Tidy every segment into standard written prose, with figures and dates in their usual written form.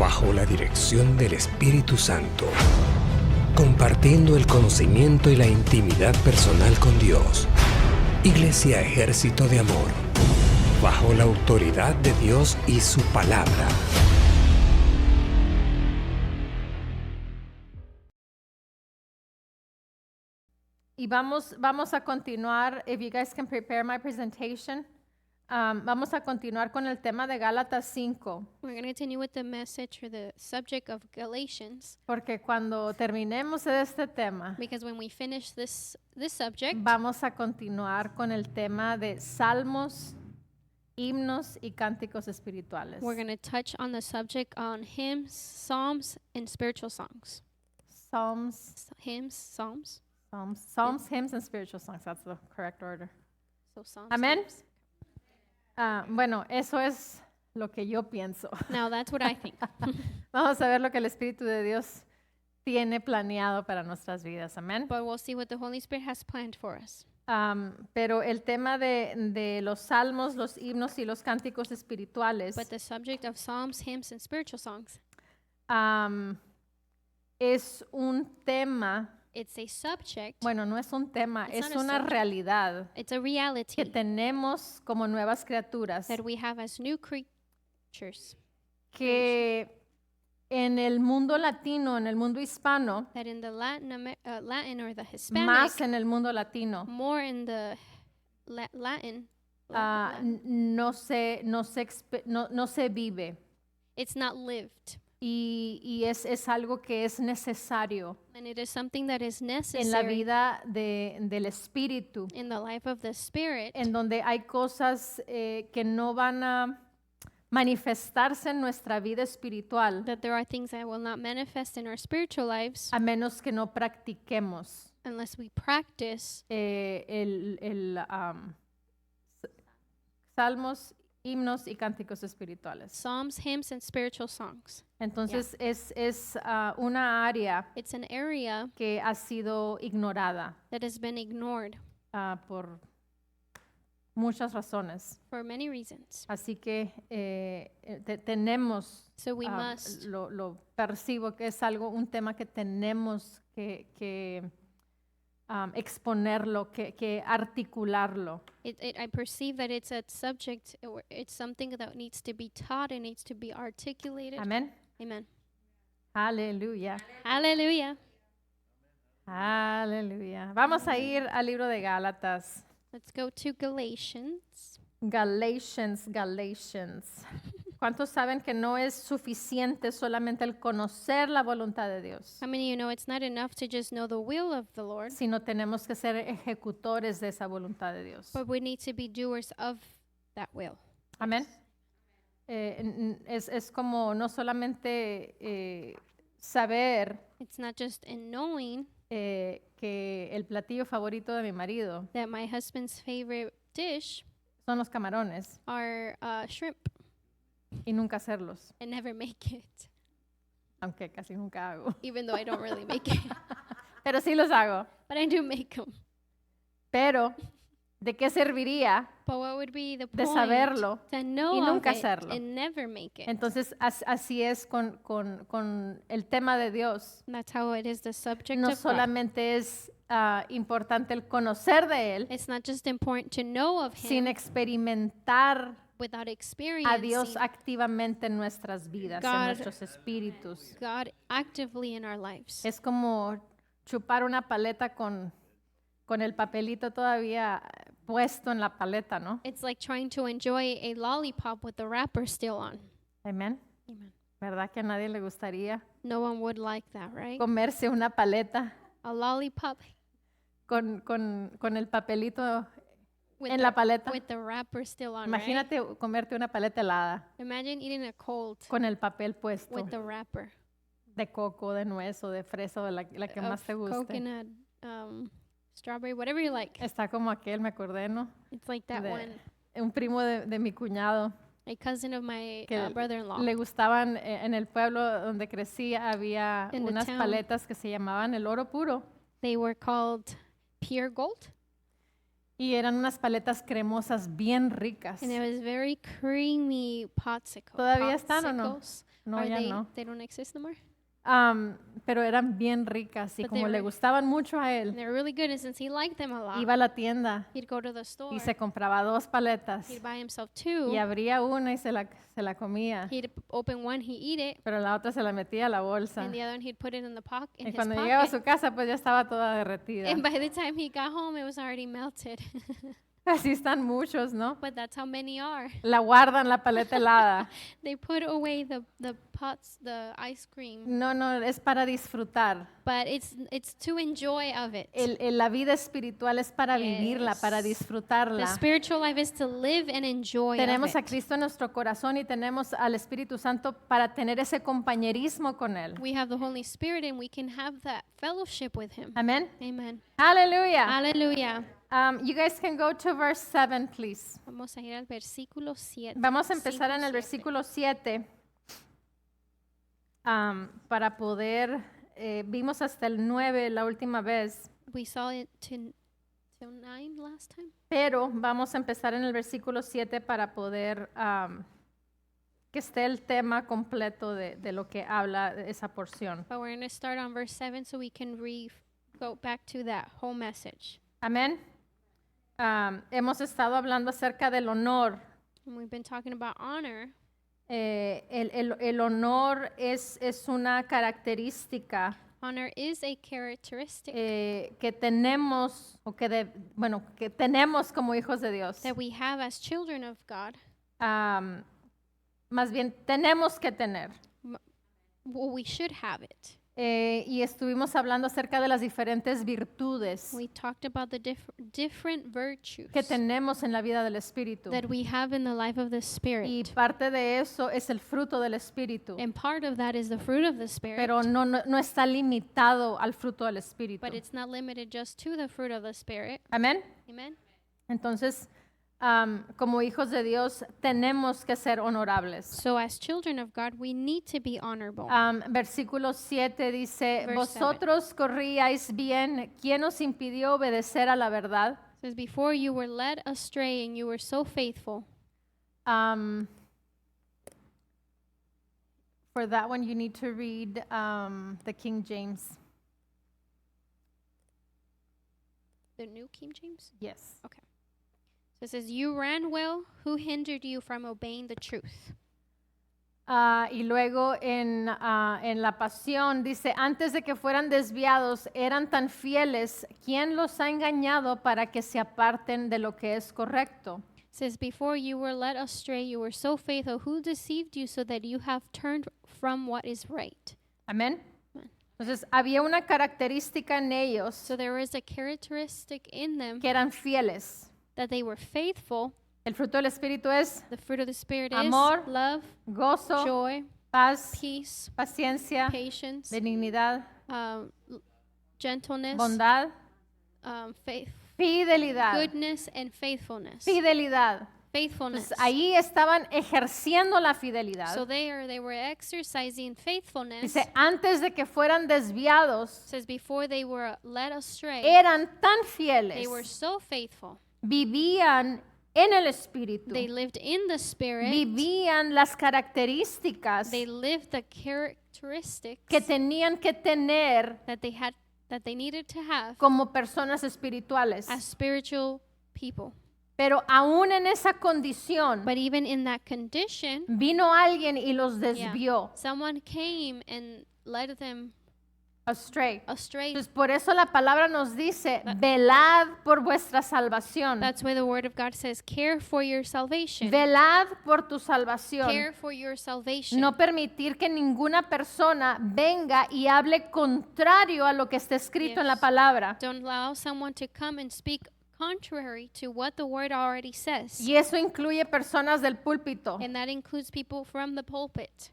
bajo la dirección del Espíritu Santo, compartiendo el conocimiento y la intimidad personal con Dios. Iglesia Ejército de Amor, bajo la autoridad de Dios y su palabra. Y vamos a continuar, if you guys can prepare my presentation, vamos a continuar con el tema de Gálatas 5, We're going to continue with the message or the subject of Galatians, porque cuando terminemos de este tema, because when we finish this subject, vamos a continuar con el tema de salmos, himnos y cánticos espirituales. we're going to touch on the subject on hymns, psalms, and spiritual songs. Psalms, Psalms, hymns, and spiritual songs. That's the correct order. so psalms. Amen. hymns. Bueno, eso es lo que yo pienso. Now that's what I think. Vamos a ver lo que el Espíritu de Dios tiene planeado para nuestras vidas. Amén. But we'll see what the Holy Spirit has planned for us. Pero el tema de los salmos, los himnos y los cánticos espirituales But the subject of psalms, hymns, and spiritual songs, es un tema, it's a subject, bueno, no es un tema, It's es not a una subject. realidad it's a que reality tenemos como nuevas criaturas, that we have as new creatures, que en el mundo latino, en el mundo hispano, that in the Latin or the más Hispanic, en el mundo latino, more in the Latin, no se vive. it's not lived. Y es algo que es necesario And it is something that is en la necessary vida del espíritu, in the life of the Spirit, en donde hay cosas que no van a manifestarse en nuestra vida espiritual that there are things that will not manifest in our spiritual lives a menos que no practiquemos unless we practice salmos, himnos y cánticos espirituales. psalms, hymns, and spiritual songs. Entonces es una área It's an area que ha sido ignorada that has been ignored por muchas razones. for many reasons. Así que tenemos, So we must, lo percibo que es un tema que tenemos que exponerlo, que articularlo. I perceive that it's a subject, or it's something that needs to be taught and needs to be articulated. Amén. Amen. Aleluya. Hallelujah. Aleluya. Vamos a ir al libro de Gálatas. Let's go to Galatians. Galatians. ¿Cuántos saben que no es suficiente solamente el conocer la voluntad de Dios, How many of you know it's not enough to just know the will of the Lord, sino tenemos que ser ejecutores de esa voluntad de Dios? but we need to be doers of that will. Amén. Es como no solamente saber It's not just in knowing que el platillo favorito de mi marido that my husband's favorite dish son los camarones are shrimp y nunca hacerlos, and never make it, aunque casi nunca hago. even though I don't really make it. Pero sí los hago. But I do make them. Pero, ¿de qué serviría But what would be the de point saberlo to know y of nunca it hacerlo? and never make it? Entonces, así es con el tema de Dios. And that's how it is the subject No of God. solamente es importante el conocer de Él, It's not just important to know of sin Him experimentar without a experiencing Dios activamente en nuestras vidas, en God. nuestros espíritus. God actively in our lives. Es como chupar una paleta con el papelito todavía puesto en la paleta, ¿no? It's like trying to enjoy a lollipop with the wrapper still on. Amén. Amen. ¿Verdad que a nadie le gustaría No one would like that, right? comerse una paleta A lollipop con el papelito with en la paleta? with the wrapper still on, right? Imagínate comerte una paleta helada Imagine eating a cold con el papel puesto with the wrapper de coco, de nuez o de fresa o de la que más of te guste. coconut, strawberry, whatever you like. Está como aquel, me acordé, ¿no? It's like that de- one. Un primo de mi cuñado A cousin of my que brother-in-law. le gustaban, en el pueblo donde crecí había In the unas town. paletas que se llamaban el oro puro. They were called pure gold. Y eran unas paletas cremosas bien ricas. And it was very creamy popsicle. ¿Todavía están o no? popsicles. No, Are ya they, no. they don't exist no more? Pero eran bien ricas y But they como le were- gustaban mucho a And él, they're really good, and since he liked them a lot, iba a la tienda he'd go to the store, y se compraba 2 paletas he'd buy himself 2, y abría una y se la comía, he'd open one, he'd eat it, pero la otra se la metía a la bolsa. and the other one he'd put it in the pocket, in Y his cuando llegaba a pocket. su casa, pues ya estaba toda derretida. And by the time he got home, it was already melted. Así están muchos, ¿no? But that's how many are. La guardan la paleta helada. They put away the pots, the ice cream, No, no, es para disfrutar. but it's to enjoy of it. La vida espiritual es para vivirla, para Yes. The disfrutarla. spiritual life is to live and enjoy Tenemos of a it. Cristo en nuestro corazón y tenemos al Espíritu Santo para tener ese compañerismo con Él. We have the Holy Spirit, and we can have that fellowship with Him. Amén. Amen. Aleluya. Hallelujah. You guys can go to verse 7, please. Vamos a ir al versículo 7. Vamos a empezar en el 5:7. versículo 7 para poder, vimos hasta el 9 la última vez, We saw it till 9 last time. pero vamos a empezar en el versículo 7 para poder que esté el tema completo de lo que habla esa porción. But we're going to start on verse 7 so we can go back to that whole message. Amén. Hemos estado hablando acerca del honor. And we've been talking about honor. El honor es una característica Honor is a characteristic que tenemos o que tenemos como hijos de Dios. that we have as children of God. Más bien tenemos que tener. Well, we should have it. Y estuvimos hablando acerca de las diferentes virtudes We talked about the different virtues que tenemos en la vida del Espíritu. that we have in the life of the Y Spirit. parte de eso es el fruto del Espíritu. And part of that is the fruit of the Spirit. Pero no está limitado al fruto del Espíritu. But it's not limited just to the fruit of the Spirit. Amén. Amen. Entonces, como hijos de Dios, tenemos que ser honorables. So as children of God, we need to be honorable. Versículo 7 dice, Verse vosotros corríais bien, ¿quién os impidió obedecer a la verdad? It says, before you were led astray and you were so faithful. For that one, you need to read the King James. The New King James? Yes. So it says, you ran well. Who hindered you from obeying the truth? Y luego en la Pasión dice, antes de que fueran desviados, eran tan fieles, ¿quién los ha engañado para que se aparten de lo que es correcto? It says, before you were led astray, you were so faithful. Who deceived you so that you have turned from what is right? Amén. Amén. Entonces, había una característica en ellos So there is a characteristic in them que eran fieles. that they were faithful. El fruto del Espíritu es The fruit of the Spirit Amor, is love, gozo, joy, paz, peace, paciencia, patience, benignidad, gentleness, bondad, faith, fidelidad. goodness, and faithfulness. Fidelidad. Faithfulness. Entonces, ahí estaban ejerciendo la fidelidad. So they were exercising faithfulness. Dice, antes de que fueran desviados, Says before they were led astray, eran tan fieles, they were so faithful. vivían en el Espíritu, They lived in the Spirit. vivían las características They lived the characteristics que tenían que tener that they needed to have como personas espirituales. as spiritual people. Pero aún en esa condición, But even in that condition, vino alguien y los desvió someone came and led them astray. astray. Entonces, por eso la palabra nos dice, velad por vuestra salvación. That's why the Word of God says, care for your salvation. Velad por tu salvación. Care for your salvation. No permitir que ninguna persona venga y hable contrario a lo que está escrito en la Yes. palabra. Don't allow someone to come and speak contrary to what the Word already says. Y eso incluye personas del púlpito. And that includes people from the pulpit.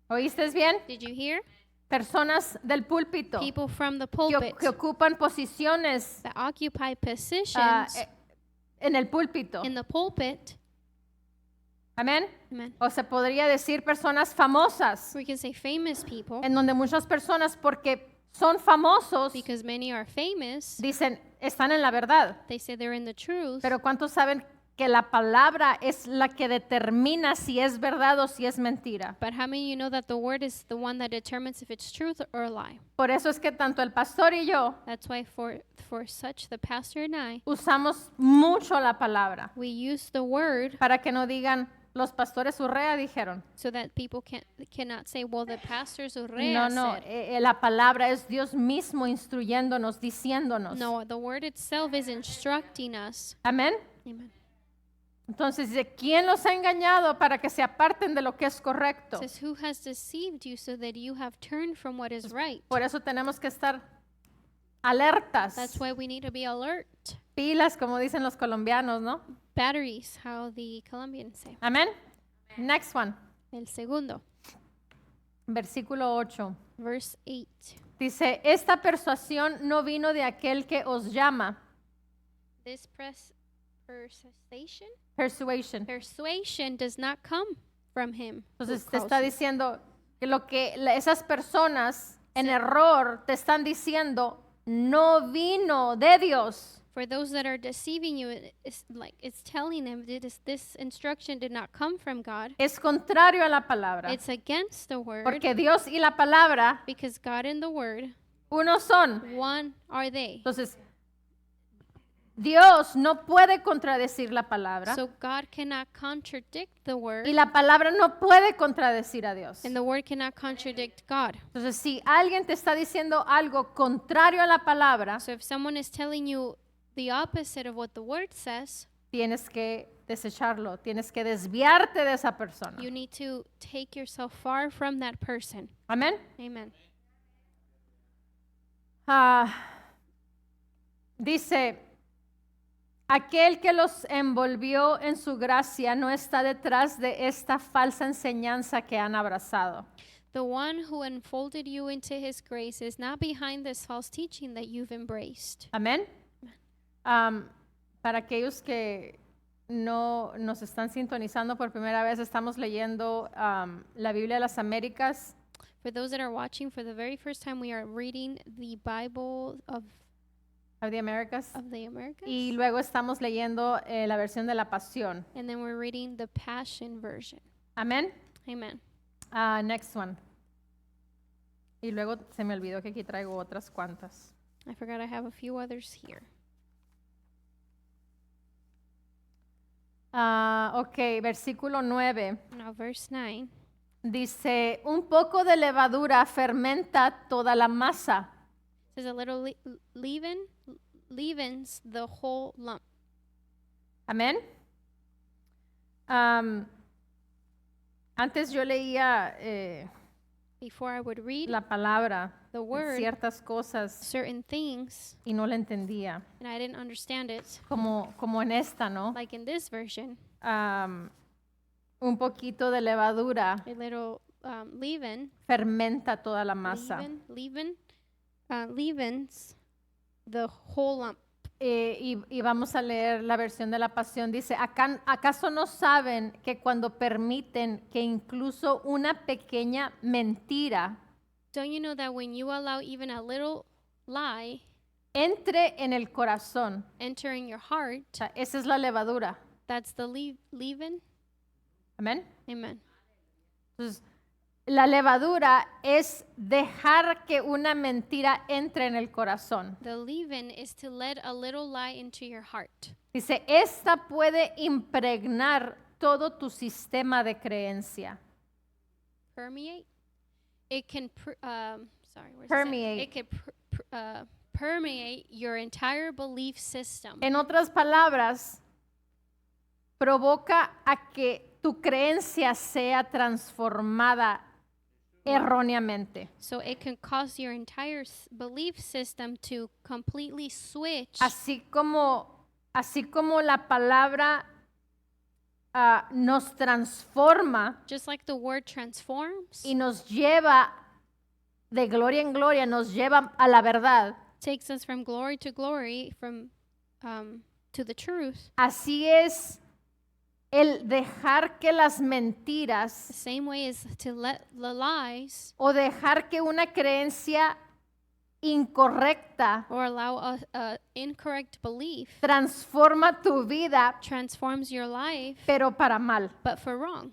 ¿Oíste bien? Did you hear? Personas del púlpito People from the que, pulpit que ocupan posiciones that occupy positions en el púlpito. in the pulpit. Amén. Amen. O se podría decir personas famosas, We can say famous people en donde muchas personas, porque son famosos, because many are famous. dicen, están en la verdad. They say they're in the truth. Pero ¿cuántos saben que la palabra es la que determina si es verdad o si es mentira? But how many of you know that the word is the one that determines if it's truth or a lie? Por eso es que tanto el pastor y yo That's why for such the pastor and I, usamos mucho la palabra we use the word para que no digan, los pastores Urrea dijeron. so that people cannot say, well, the pastors No, Urrea no, said. la palabra es Dios mismo instruyéndonos, diciéndonos. No, the word itself is instructing us. Amén. Amen. Entonces, ¿de quién los ha engañado para que se aparten de lo que es correcto? It says, who has deceived you so that you have turned from what is right? Por eso tenemos que estar alertas, That's why we need to be alert. pilas, como dicen los colombianos, ¿no? Batteries, how the Colombians say. Amén. Next one, El segundo, versículo 8. verse 8. Dice, esta persuasión no vino de aquel que os llama, This persuasion does not come from him. who entonces te calls está you. diciendo que lo que esas personas en error te están diciendo no vino de Dios. For those that are deceiving you, it's telling them that this instruction did not come from God. Es contrario a la palabra, It's against the word, porque Dios y la palabra because God and the word, uno son. one are they. Entonces, Dios no puede contradecir la palabra So God cannot contradict the word, y la palabra no puede contradecir a Dios. and the word cannot contradict God. Entonces, si alguien te está diciendo algo contrario a la palabra, So if someone is telling you the opposite of what the word says, tienes que desecharlo, tienes que desviarte de esa persona. you need to take yourself far from that person. Amén. Amen. Dice, aquel que los envolvió en su gracia no está detrás de esta falsa enseñanza que han abrazado. The one who unfolded you into his grace is not behind this false teaching that you've embraced. Amén. Para aquellos que no nos están sintonizando por primera vez, estamos leyendo la Biblia de las Américas. For those that are watching for the very first time, we are reading the Bible of The Americas. the Americas. Y luego estamos leyendo la versión de la Pasión. And then we're reading the Passion Version. Amén. Amen. Next one. Y luego se me olvidó que aquí traigo otras cuantas. I forgot I have a few others here. Ok, versículo 9. Now, verse 9 Dice, un poco de levadura fermenta toda la masa. says, a little leavens the whole lump. Amén. Antes yo leía Before I would read la palabra, the word, ciertas cosas, certain things, y no la entendía. and I didn't understand it. Como en esta, ¿no? Like in this version, Un poquito de levadura a little leaven, fermenta toda la masa. leavens the whole lump. Y vamos a leer la versión de la Pasión. Dice, ¿acaso no saben que cuando permiten que incluso una pequeña mentira Don't you know that when you allow even a little lie entre en el corazón? enter in your heart, O sea, esa es la levadura. that's the leaven? Amén. Amen. Entonces, la levadura es dejar que una mentira entre en el corazón. The leaven is to let a little lie into your heart. Dice, esta puede impregnar todo tu sistema de creencia. Permeate. It can Permeate. It can permeate your entire belief system. En otras palabras, provoca a que tu creencia sea transformada erróneamente. So it can cause your entire belief system to completely switch. Así como la palabra nos transforma Just like the word transforms, y nos lleva de gloria en gloria, nos lleva a la verdad. takes us from glory to glory, from to the truth. Así es el dejar que las mentiras The same way is to let the lies o dejar que una creencia incorrecta or allow a incorrect belief transforma tu vida, transforms your life, pero para mal. but for wrong.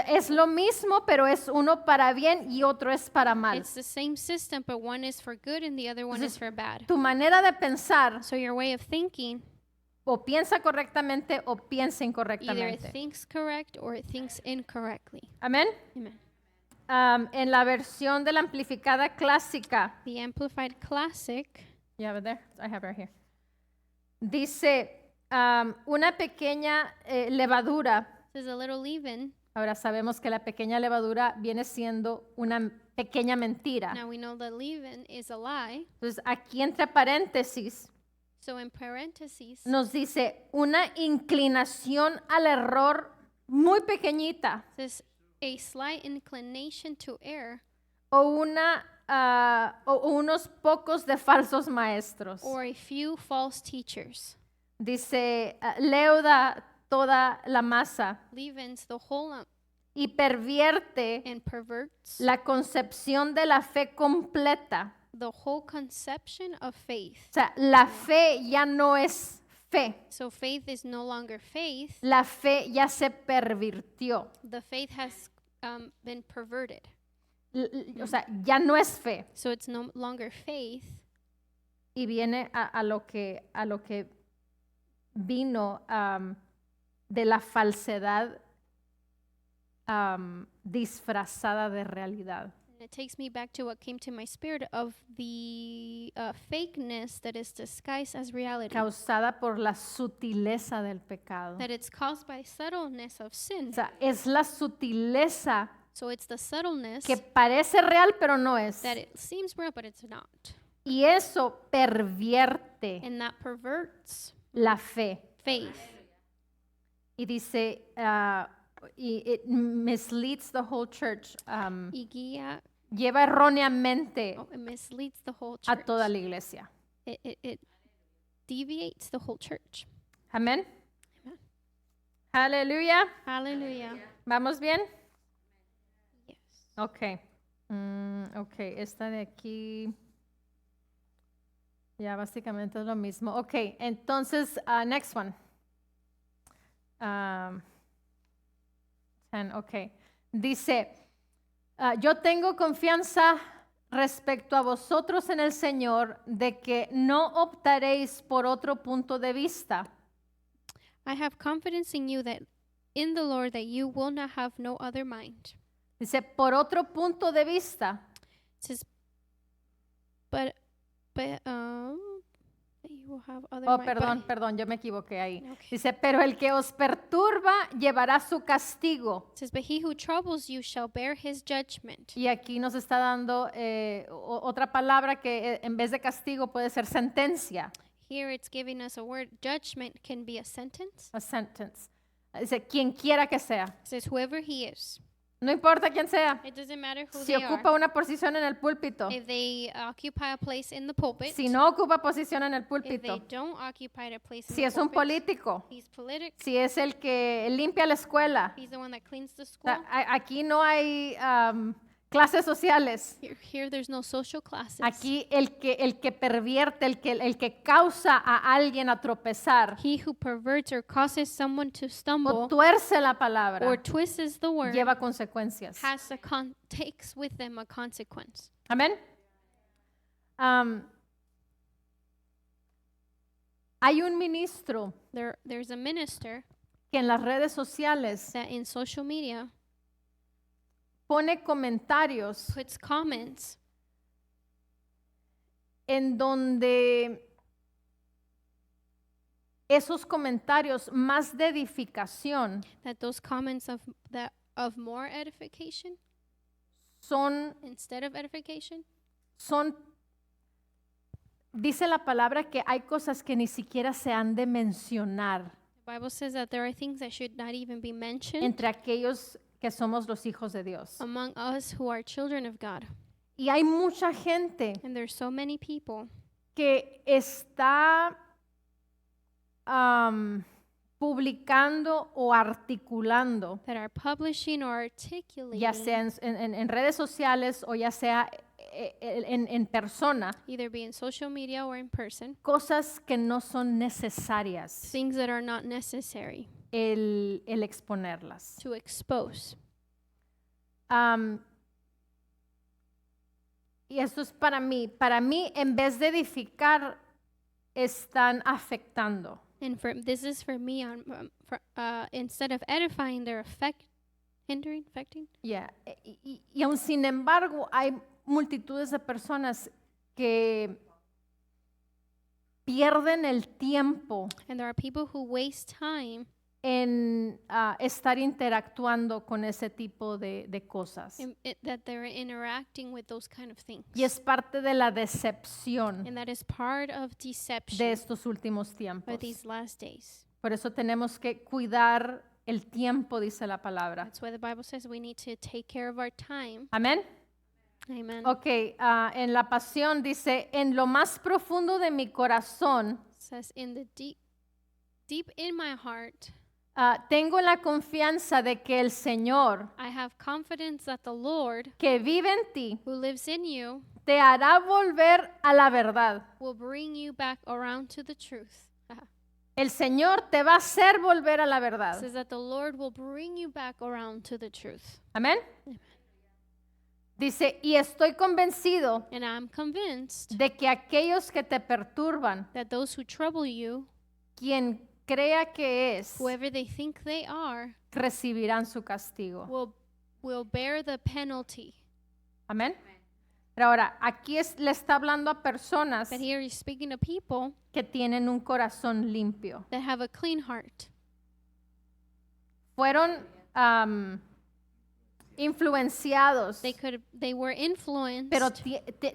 Es lo mismo, pero es uno para bien y otro es para mal. It's the same system, but one is for good and the other one is for bad. Tu manera de pensar So your way of thinking o piensa correctamente o piensa either incorrectamente. thinks correct or it thinks incorrectly. Amén. Amen. En la versión de la amplificada clásica, The Amplified Classic, you have it there? I have it right here. Dice una pequeña levadura. says a little leaven. Ahora sabemos que la pequeña levadura viene siendo una pequeña mentira. Now we know the leaven is a lie. Entonces aquí entre paréntesis So in parentheses, nos dice una inclinación al error muy pequeñita says a slight inclination to err o o unos pocos de falsos maestros. or a few false teachers. Dice leuda toda la masa Leavens the whole lump y pervierte and perverts la concepción de la fe completa. the whole conception of faith. O sea, la fe ya no es fe. So faith is no longer faith. La fe ya se pervirtió. The faith has been perverted. O sea, ya no es fe. So it's no longer faith. Y viene a lo que vino de la falsedad disfrazada de realidad. And it takes me back to what came to my spirit of the fakeness that is disguised as reality. Causada por la sutileza del pecado. That it's caused by subtleness of sin. O sea, es la sutileza So it's the subtleness que parece real pero no es. that it seems real, but it's not. Y eso pervierte And that perverts la fe. faith. Y dice, it misleads the whole church. Y guía, Lleva erróneamente it misleads the whole a church. toda la iglesia. It deviates the whole church. Amén. Amen. Aleluya. Hallelujah. ¿Vamos bien? Yes. Ok. Ok, esta de aquí. Ya básicamente es lo mismo. Ok, entonces, next one. 10, ok. Dice, yo tengo confianza respecto a vosotros en el Señor de que no optaréis por otro punto de vista. I have confidence in you that in the Lord that you will not have no other mind. Dice, por otro punto de vista. It says, but that you will have other Oh, mind. perdón, yo me equivoqué ahí. Okay. Dice, pero el que os perturba llevará su castigo. It says, but he who troubles you shall bear his judgment. Y aquí nos está dando otra palabra que en vez de castigo puede ser sentencia. Here it's giving us a word. Judgment can be a sentence. A sentence. Dice, quien quiera que sea. It says, whoever he is. No importa quién sea. It doesn't matter who Si they ocupa are. una posición en el púlpito. If they occupy a place in the pulpit. Si no ocupa posición en el If they púlpito. don't occupy a place in Si the es un pulpit. político. He's politic. Si es el que limpia la escuela. He's the one that cleans the O school. sea, aquí no hay clases sociales. Here there's no social classes. Aquí el que pervierte, el que causa a alguien a tropezar He who perverts or causes someone to o stumble tuerce la palabra or twists the word lleva consecuencias. takes with them a consequence. Amén. Hay un ministro There's a minister que en las redes sociales that in social media pone comentarios puts comments en donde esos comentarios más de edificación that those comments of more edification son instead of edification. Dice la palabra que hay cosas que ni siquiera se han de mencionar The Bible says that there are things that should not even be mentioned entre aquellos que somos los hijos de Dios. among us who are children of God. Y hay mucha gente And there's so many people que está publicando o articulando, that are publishing or articulating ya sea en redes sociales o ya sea en persona, either be in social media or in person, cosas que no son necesarias things that are not necessary el exponerlas. to expose. Y esto es para mí. Para mí, en vez de edificar, están afectando. And this is for me instead of edifying, they're affecting. Yeah. Y aún sin embargo, hay multitudes de personas que pierden el tiempo And there are people who waste time en estar interactuando con ese tipo de cosas. that they're interacting with those kind of things. Y es parte de la decepción And that is part of de deception estos últimos tiempos. of these last days. Por eso tenemos que cuidar el tiempo, dice la palabra. That's why the Bible says we need to take care of our time. Amén. Amen. Ok, en la pasión dice, en lo más profundo de mi corazón, It says in the deep in my heart, tengo la confianza de que el Señor, I have confidence that the Lord que vive en ti, who lives in you te hará volver a la verdad. will bring you back around to the truth. El Señor te va a hacer volver a la It verdad. says that the Lord will bring you back around to the truth. Amén. Dice, y estoy convencido And I'm convinced de que aquellos que te perturban, that those who trouble you, quien crea que es, whoever they think they are, recibirán su castigo. will bear the penalty. Amén. Pero ahora, aquí le está hablando a personas But here he's speaking to people que tienen un corazón limpio. that have a clean heart. Fueron influenciados, They were influenced, pero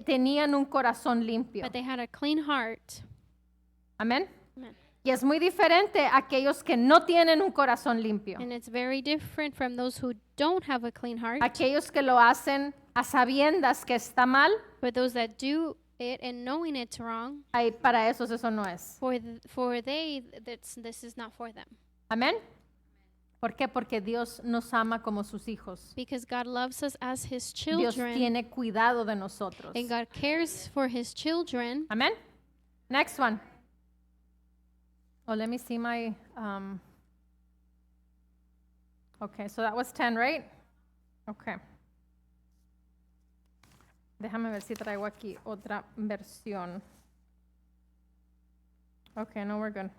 tenían un corazón limpio. but they had a clean heart. Amén. Amen. Y es muy diferente a aquellos que no tienen un corazón limpio. And it's very different from those who don't have a clean heart. Aquellos que lo hacen a sabiendas que está mal, But those that do it and knowing it's wrong, para esos eso no es. this is not for them. Amén. ¿Por qué? Porque Dios nos ama como sus hijos. Because God loves us as His Dios children, tiene cuidado de nosotros. and God cares for His children. Amén. Next one. Oh, let me see my. Okay, so that was 10, right? Okay. Déjame ver si traigo aquí otra versión. Okay, no, we're good.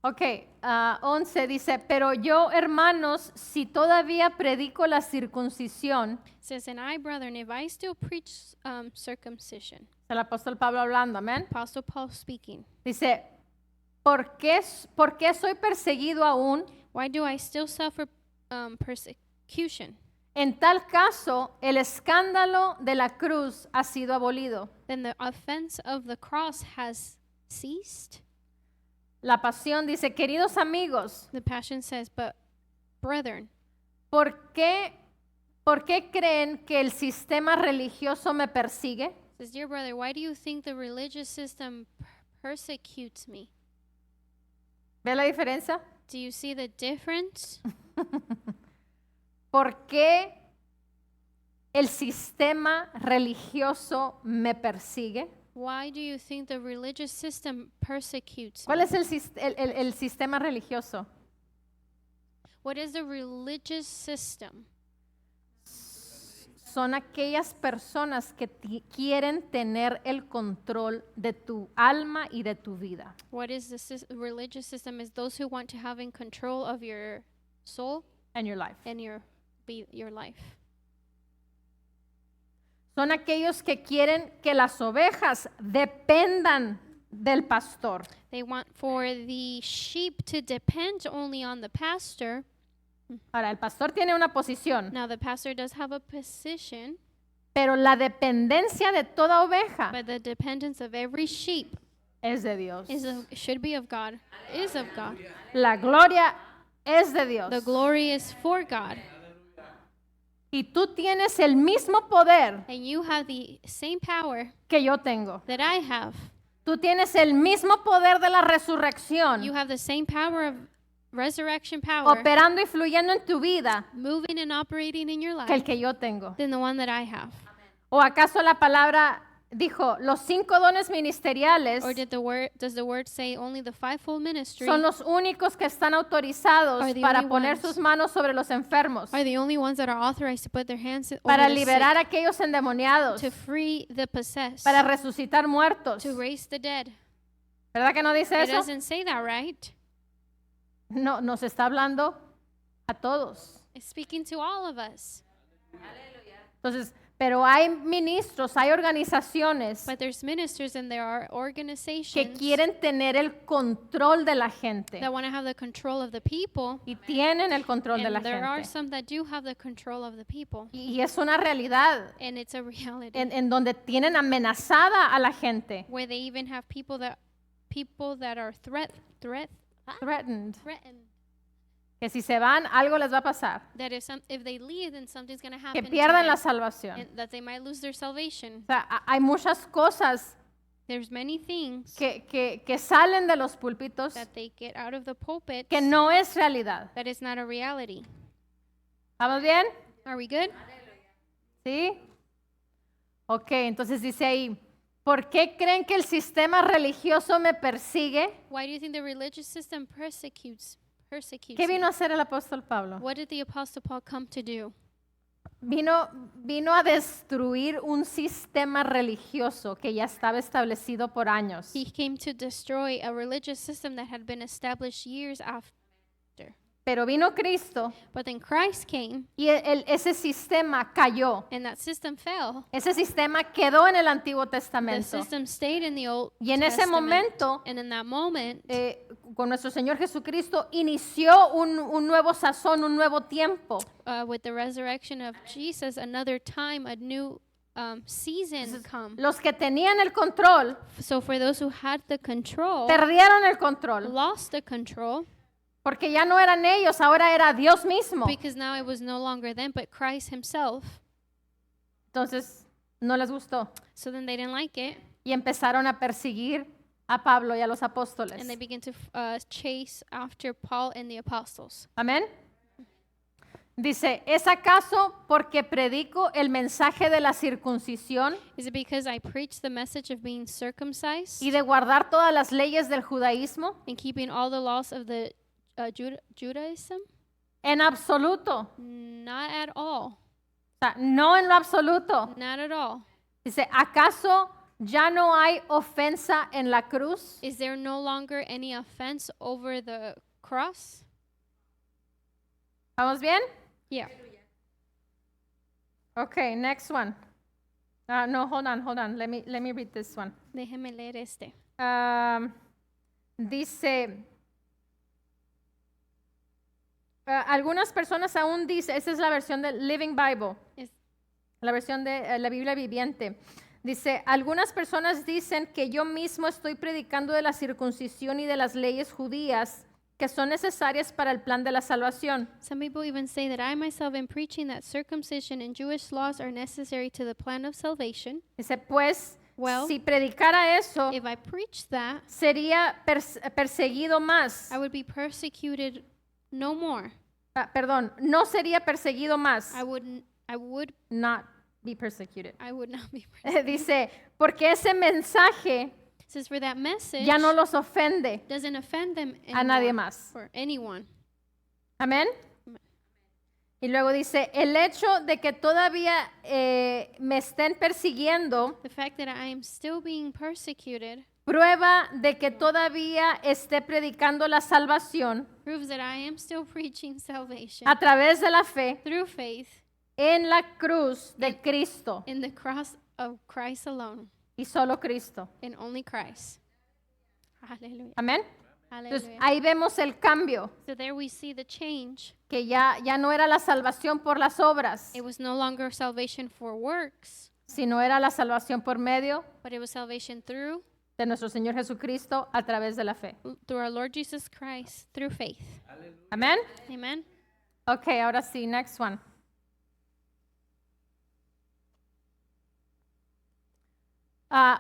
Okay, 11 dice, pero yo, hermanos, si todavía predico la circuncisión, It says, and I, brethren, if I still preach circumcision, el apóstol Pablo hablando, amén. Apostle Paul speaking, Dice, ¿por qué soy perseguido aún? why do I still suffer persecution? En tal caso, el escándalo de la cruz ha sido abolido. Then the offense of the cross has ceased. La pasión dice, queridos amigos, The Passion says, but brethren, ¿por qué creen que el sistema religioso me persigue? says, dear brother, why do you think the religious system persecutes me? ¿Ve la diferencia? Do you see the difference? ¿Por qué el sistema religioso me persigue? Why do you think the religious system persecutes me? ¿Cuál es el sistema religioso? What is the religious system? Son aquellas personas que quieren tener el control de tu alma y de tu vida. What is the religious system? Is those who want to have in control of your soul And your life. and your life. Son aquellos que quieren que las ovejas dependan del pastor. They want for the sheep to depend only on the pastor. Ahora, el pastor tiene una posición, Now the pastor does have a position, pero la dependencia de toda oveja but the dependence of every sheep es de Dios. should be of God, is of God. La gloria es de Dios. The glory is for God. Y tú tienes el mismo poder And you have the same power que yo tengo. that I have. Tú tienes el mismo poder de la resurrección You have the same power of resurrection power operando y fluyendo en tu vida moving and operating in your que el life que yo tengo. than the one that I have. ¿O acaso la palabra dijo, los 5 dones ministeriales Or does the word say only the fivefold ministry son los únicos que están autorizados Are the para only poner ones- sus manos sobre los enfermos, are the only ones that are authorized to put their hands over para the liberar a sick, aquellos endemoniados, to free the possessed, para resucitar muertos? to raise the dead? ¿Verdad que no dice It eso? doesn't say that, right? No, nos está hablando a todos. It's speaking to all of us. Entonces, pero hay ministros, hay organizaciones But there's ministers and there are que organizations quieren tener el control de la gente. that want to have the control of the people. Y tienen el control de la And there are gente. some that do have the control of the people. Y es una realidad And it's a reality en donde tienen amenazada a la gente. where they even have people that are threatened. Que si se van, algo les va a pasar. That if they leave, then something's going to Que happen to pierdan la them, salvación. and that they might lose their salvation. O sea, hay muchas cosas There's many things que salen de los púlpitos that they get out of the pulpit que no es realidad. that is not a reality. ¿Vamos bien? Are we good? ¿Sí? Ok, entonces dice ahí, ¿por qué creen que el sistema religioso me persigue? Why do you think the religious system persecutes ¿Qué vino me? a hacer el apóstol Pablo? What did the Apostle Paul come to do? Vino a destruir un sistema religioso que ya estaba establecido por años. He came to destroy a religious system that had been established years after. Pero vino Cristo But then Christ came, y ese sistema cayó. and that system fell. Ese sistema quedó en el Antiguo The Testamento. system stayed in the Old Y en ese Testament. momento, And in that moment, con nuestro Señor Jesucristo, inició un nuevo sazón, un nuevo tiempo. with the resurrection of Jesus, another time, a new season come. Los que tenían el control So for those who had the control, perdieron el control, lost the control, porque ya no eran ellos, ahora era Dios mismo. because now it was no longer them, but Christ himself. Entonces, no les gustó. So then they didn't like it, Y empezaron a perseguir a Pablo y a los apóstoles. and they began to chase after Paul and the apostles. Amén. Dice, ¿es acaso porque predico el mensaje de la circuncisión Is it because I preach the message of being circumcised y de guardar todas las leyes del judaísmo? and keeping all the laws of the Judaism? En absoluto. Not at all. O sea, no en lo absoluto. Not at all. Dice, ¿acaso ya no hay ofensa en la cruz? Is there no longer any offense over the cross? ¿Vamos bien? Yeah. Okay, next one. No, hold on. Let me read this one. Déjeme leer este. Dice, algunas personas aún dicen, esa es la versión del Living Bible, Es- la versión de la Biblia viviente. Dice, algunas personas dicen que yo mismo estoy predicando de la circuncisión y de las leyes judías que son necesarias para el plan de la salvación. Some people even say that I myself am preaching that circumcision and Jewish laws are necessary to the plan of salvation. Dice, pues, Well, si predicara eso, If I preach that, sería perseguido más. I would be persecuted no more. Perdón, no sería perseguido más. I would Not be persecuted. not be persecuted. Dice, porque ese mensaje It says for that message ya no los ofende doesn't offend them a nadie anymore más. or anyone. Amén. Y luego dice, el hecho de que todavía me estén persiguiendo The fact that I am still being persecuted prueba de que todavía esté predicando la salvación proves that I am still preaching salvation a través de la fe through faith en la cruz de Cristo in the cross of Christ alone, y solo Cristo. in only Christ. Hallelujah. Amén. Entonces Hallelujah. ahí vemos el cambio, So there we see the change. que ya no era la salvación por las obras, It was no longer salvation for works, sino era la salvación por medio but it was salvation through de nuestro Señor Jesucristo a través de la fe. our Lord Jesus Christ, through faith. Amén. Amen. Ok, ahora sí, next one.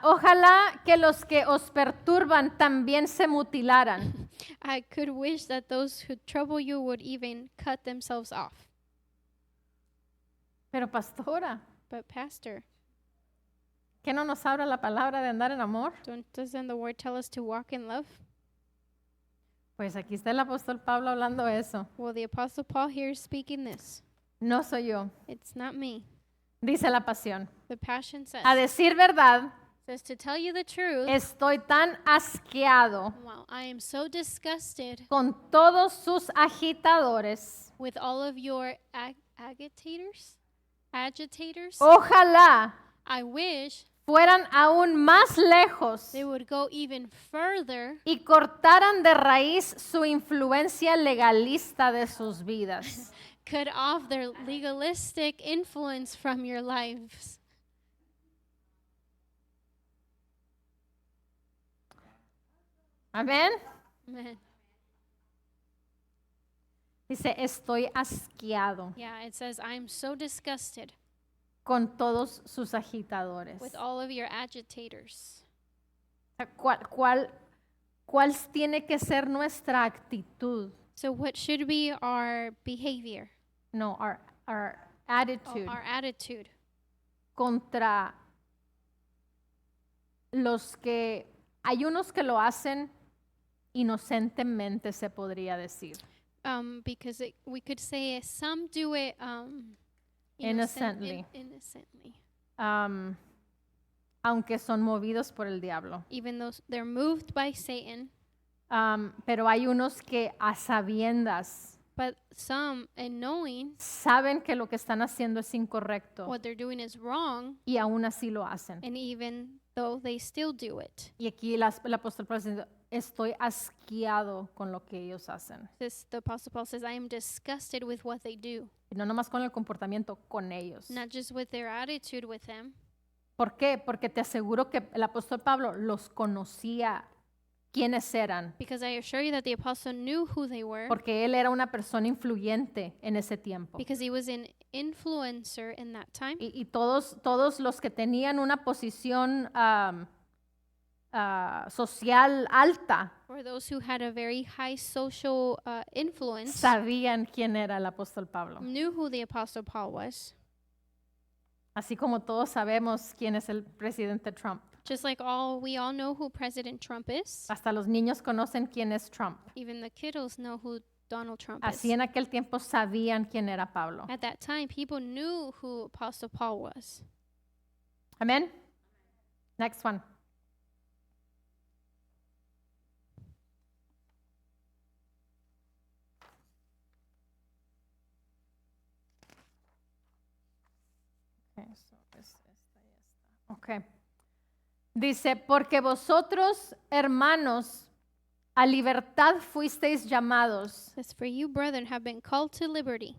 Ojalá que los que os perturban también se mutilaran. I could wish that those who trouble you would even cut themselves off. Pero pastora, But pastor, ¿Qué no nos habla la palabra de andar en amor? Doesn't the word tell us to walk in love? Pues aquí está el apóstol Pablo hablando eso. Well, the Apostle Paul here is speaking this. No soy yo, It's not me. dice la pasión. The Passion says, A decir verdad, says to tell you the truth, estoy tan asqueado wow, I am so disgusted con todos sus agitadores. with all of your agitators. Ojalá I wish fueran aún más lejos they would go even further y cortaran de raíz su influencia legalista de sus vidas. cut off their legalistic influence from your lives. Amén. Amen. Dice, estoy asqueado Yeah, it says, I am so disgusted con todos sus agitadores. with all of your agitators. O sea, ¿Cuál tiene que ser nuestra actitud? So, what should be our behavior, No, our attitude our attitude contra los que hay unos que lo hacen inocentemente, se podría decir. because we could say some do it Innocently. innocently, Aunque son movidos por el diablo. even though they're moved by Satan. Pero hay unos que a sabiendas But some, in knowing saben que lo que están haciendo es incorrecto what they're doing is wrong, y aún así lo hacen. and even though they still do it. Y aquí el apóstol Pablo dice, estoy asqueado con lo que ellos hacen. The Apostle Paul says, I am disgusted with what they do, Y no nomás con el comportamiento, con ellos. not just with their attitude with him. ¿Por qué? Porque te aseguro que el apóstol Pablo los conocía quiénes eran. Because I assure you that the apostle knew who they were, Porque él era una persona influyente en ese tiempo. because he was an influencer in that time. Y todos los que tenían una posición social alta Or those who had a very high social influence sabían quién era el apóstol Pablo. knew who the apostle Paul was. Así como todos sabemos quién es el presidente Trump. Just like we all know who President Trump is. Hasta los niños conocen quién es Trump. Even the kiddos know who Donald Trump Así is. en aquel tiempo sabían quién era Pablo. At that time, people knew who Apostle Paul was. Amén. Next one. Okay. Dice, porque vosotros, hermanos, a libertad fuisteis llamados, As for you, brethren, have been called to liberty,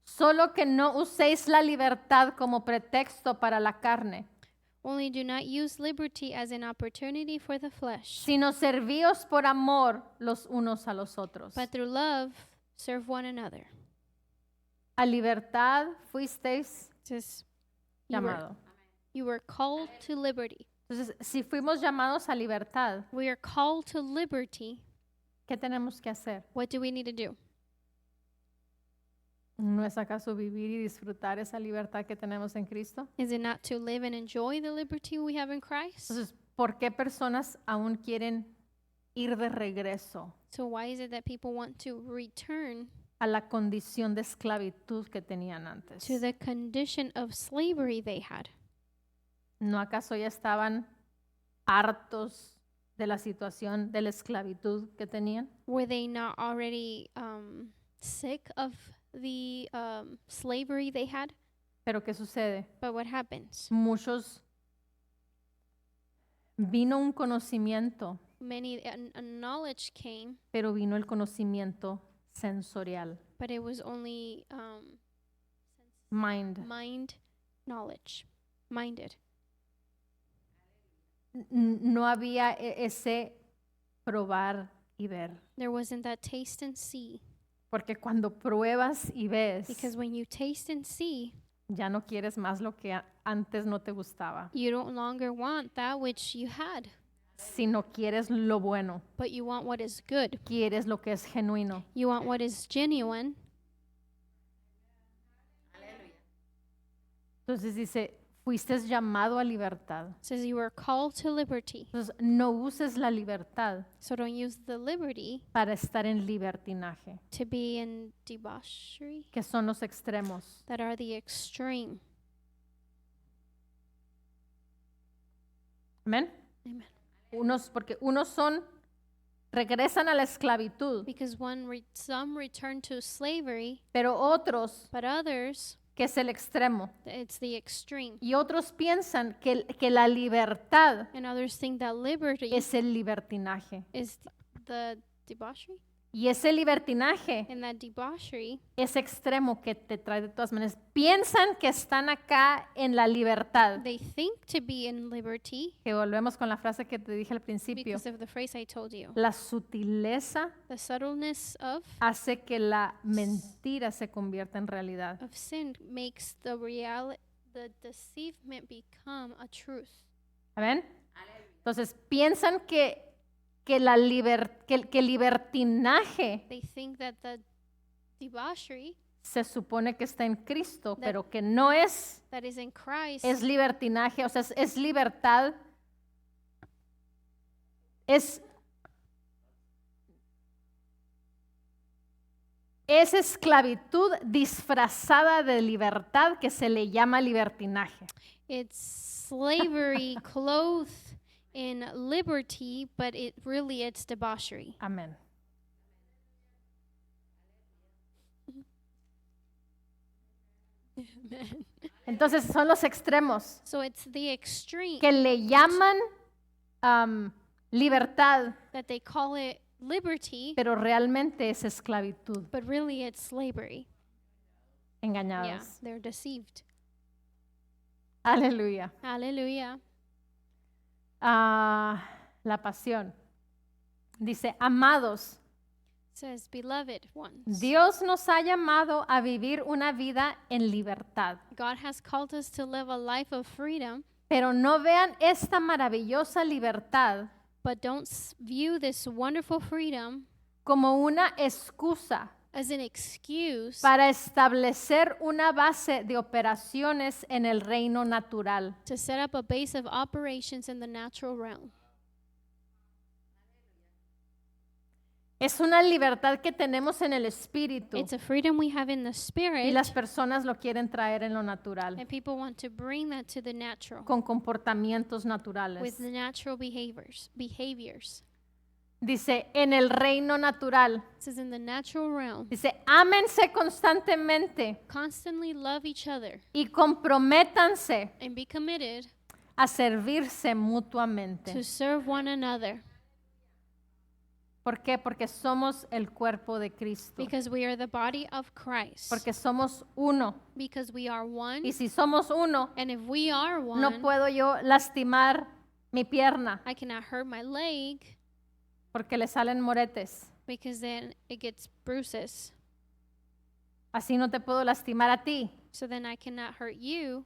solo que no uséis la libertad como pretexto para la carne, only do not use liberty as an opportunity for the flesh, sino servíos por amor los unos a los otros. but through love serve one another. A libertad fuisteis It says llamado. you were called to liberty. Entonces, si fuimos llamados a libertad, We are called to liberty. ¿qué tenemos que hacer? What do we need to do? ¿No es acaso vivir y disfrutar esa libertad que tenemos en Cristo? Is it not to live and enjoy the liberty we have in Christ? Entonces, ¿por qué personas aún quieren ir de regreso So why is it that people want to return a la condición de esclavitud que tenían antes? to the condition of slavery they had? ¿No acaso ya estaban hartos de la situación de la esclavitud que tenían? Were they not already sick of the slavery they had? Pero ¿qué sucede? But what happens? Muchos vino un conocimiento, Many a knowledge came, pero vino el conocimiento sensorial, but it was only mind. minded. No había ese probar y ver. There wasn't that taste and see, Porque cuando pruebas y ves, because when you taste and see, ya no quieres más lo que antes no te gustaba, you don't longer want that which you had, sino quieres lo bueno, but you want what is good. quieres lo que es genuino. You want what is genuine. Entonces dice, Fuiste llamado a libertad. It says you were called to liberty. Entonces, no uses la libertad So don't use the liberty para estar en libertinaje, to be in debauchery, que son los extremos. that are the extreme. Amén. Amen. Porque unos regresan a la esclavitud, Because some return to slavery, pero otros, but others, que es el extremo. it's the extreme. Y otros piensan que la libertad And others think that liberty es el libertinaje. is the debauchery. Y ese libertinaje And that debauchery es extremo que te trae de todas maneras. Piensan que están acá en la libertad. they think to be in liberty Que volvemos con la frase que te dije al principio. because of the phrase I told you. La sutileza The subtleness hace que la mentira se convierta en realidad. of sin makes the deceivement become a truth. ¿Amén? Entonces piensan que el libertinaje They think that the debauchery se supone que está en Cristo, pero que no es, that is in Christ es libertinaje, o sea, es libertad, es esclavitud disfrazada de libertad que se le llama libertinaje. it's slavery clothed in liberty, but it's debauchery. Amén. Entonces son los extremos So it's the extreme que le llaman libertad, that they call it liberty, pero realmente es esclavitud, but really it's slavery. Yeah, engañados. they're deceived. Aleluya. Hallelujah. La pasión. Dice, amados, It says, beloved ones, Dios nos ha llamado a vivir una vida en libertad. God has called us to live a life of freedom, Pero no vean esta maravillosa libertad but don't view this wonderful freedom como una excusa as an excuse para establecer una base de operaciones en el reino natural. to set up a base of operations in the natural realm. Es una libertad que tenemos en el espíritu It's a freedom we have in the y spirit, las personas lo quieren traer en lo natural, and people want to bring that to the natural con comportamientos with naturales. the natural behaviors. Dice, en el reino natural. It says in the natural realm, Dice, ámense constantemente constantly love each other y comprométanse and be committed a servirse mutuamente. to serve one another, ¿Por qué? Porque somos el cuerpo de Cristo. because we are the body of Christ, Porque somos uno. because we are one. Y si somos uno, And if we are one, no puedo yo lastimar mi pierna I cannot hurt my leg porque le salen moretes. because then it gets bruises. Así no te puedo lastimar a ti. So then I cannot hurt you.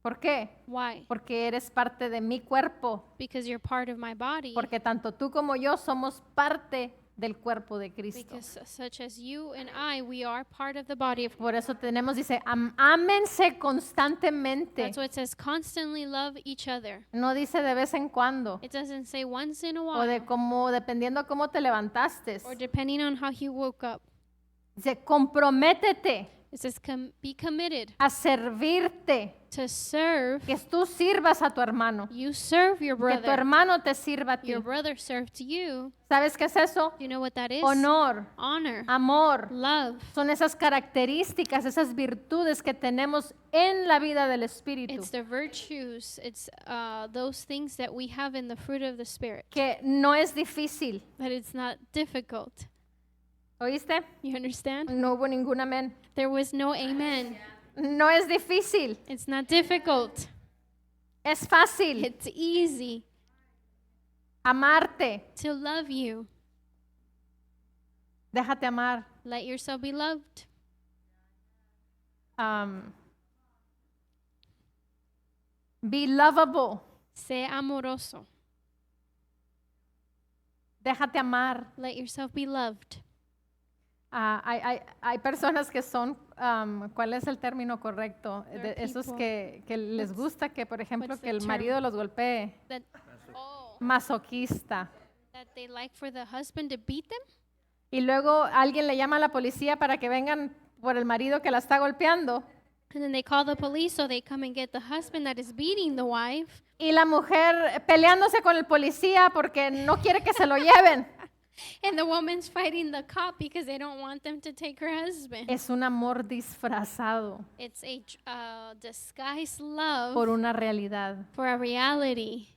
¿Por qué? Why? Porque eres parte de mi cuerpo. Because you're part of my body. Porque tanto tú como yo somos parte del cuerpo de Cristo. Because such as you and I, we are part of the body of Christ. Por eso tenemos, dice, ámense constantemente. That's what it says, constantly love each other. No dice de vez en cuando. It doesn't say once in a O de while cómo, dependiendo cómo te levantaste. or depending on how you woke up. Dice, comprométete It says be committed a servirte. to serve. Que tú sirvas a tu hermano. You serve your Que tu brother. hermano te sirva a ti. Your brother served you. ¿Sabes qué es eso? You know what that is? Honor, Honor, amor. love. Son esas características, esas virtudes que tenemos en la vida del Espíritu. It's the virtues. It's those things that we have in the fruit of the Spirit. Que no es difícil. That it's not difficult. ¿Oíste? You understand? No hubo ningún amén. There was no amen. No es difícil. It's not difficult. Es fácil It's easy amarte. to love you. Déjate amar. Let yourself be loved. Be lovable. Sé amoroso. Déjate amar. Let yourself be loved. Hay personas que son, ¿cuál es el término correcto? There are Esos people- que les gusta que, por ejemplo, what's que the el term? marido los golpee. That Masoquista. they like for the husband to beat them, Y luego alguien le llama a la policía para que vengan por el marido que la está golpeando. and then they call the police so they come and get the husband that is beating the wife. Y la mujer peleándose con el policía porque no quiere que se lo lleven. And the woman's fighting the cop because they don't want them to take her husband. Es un amor disfrazado It's a disguised love por una realidad for a reality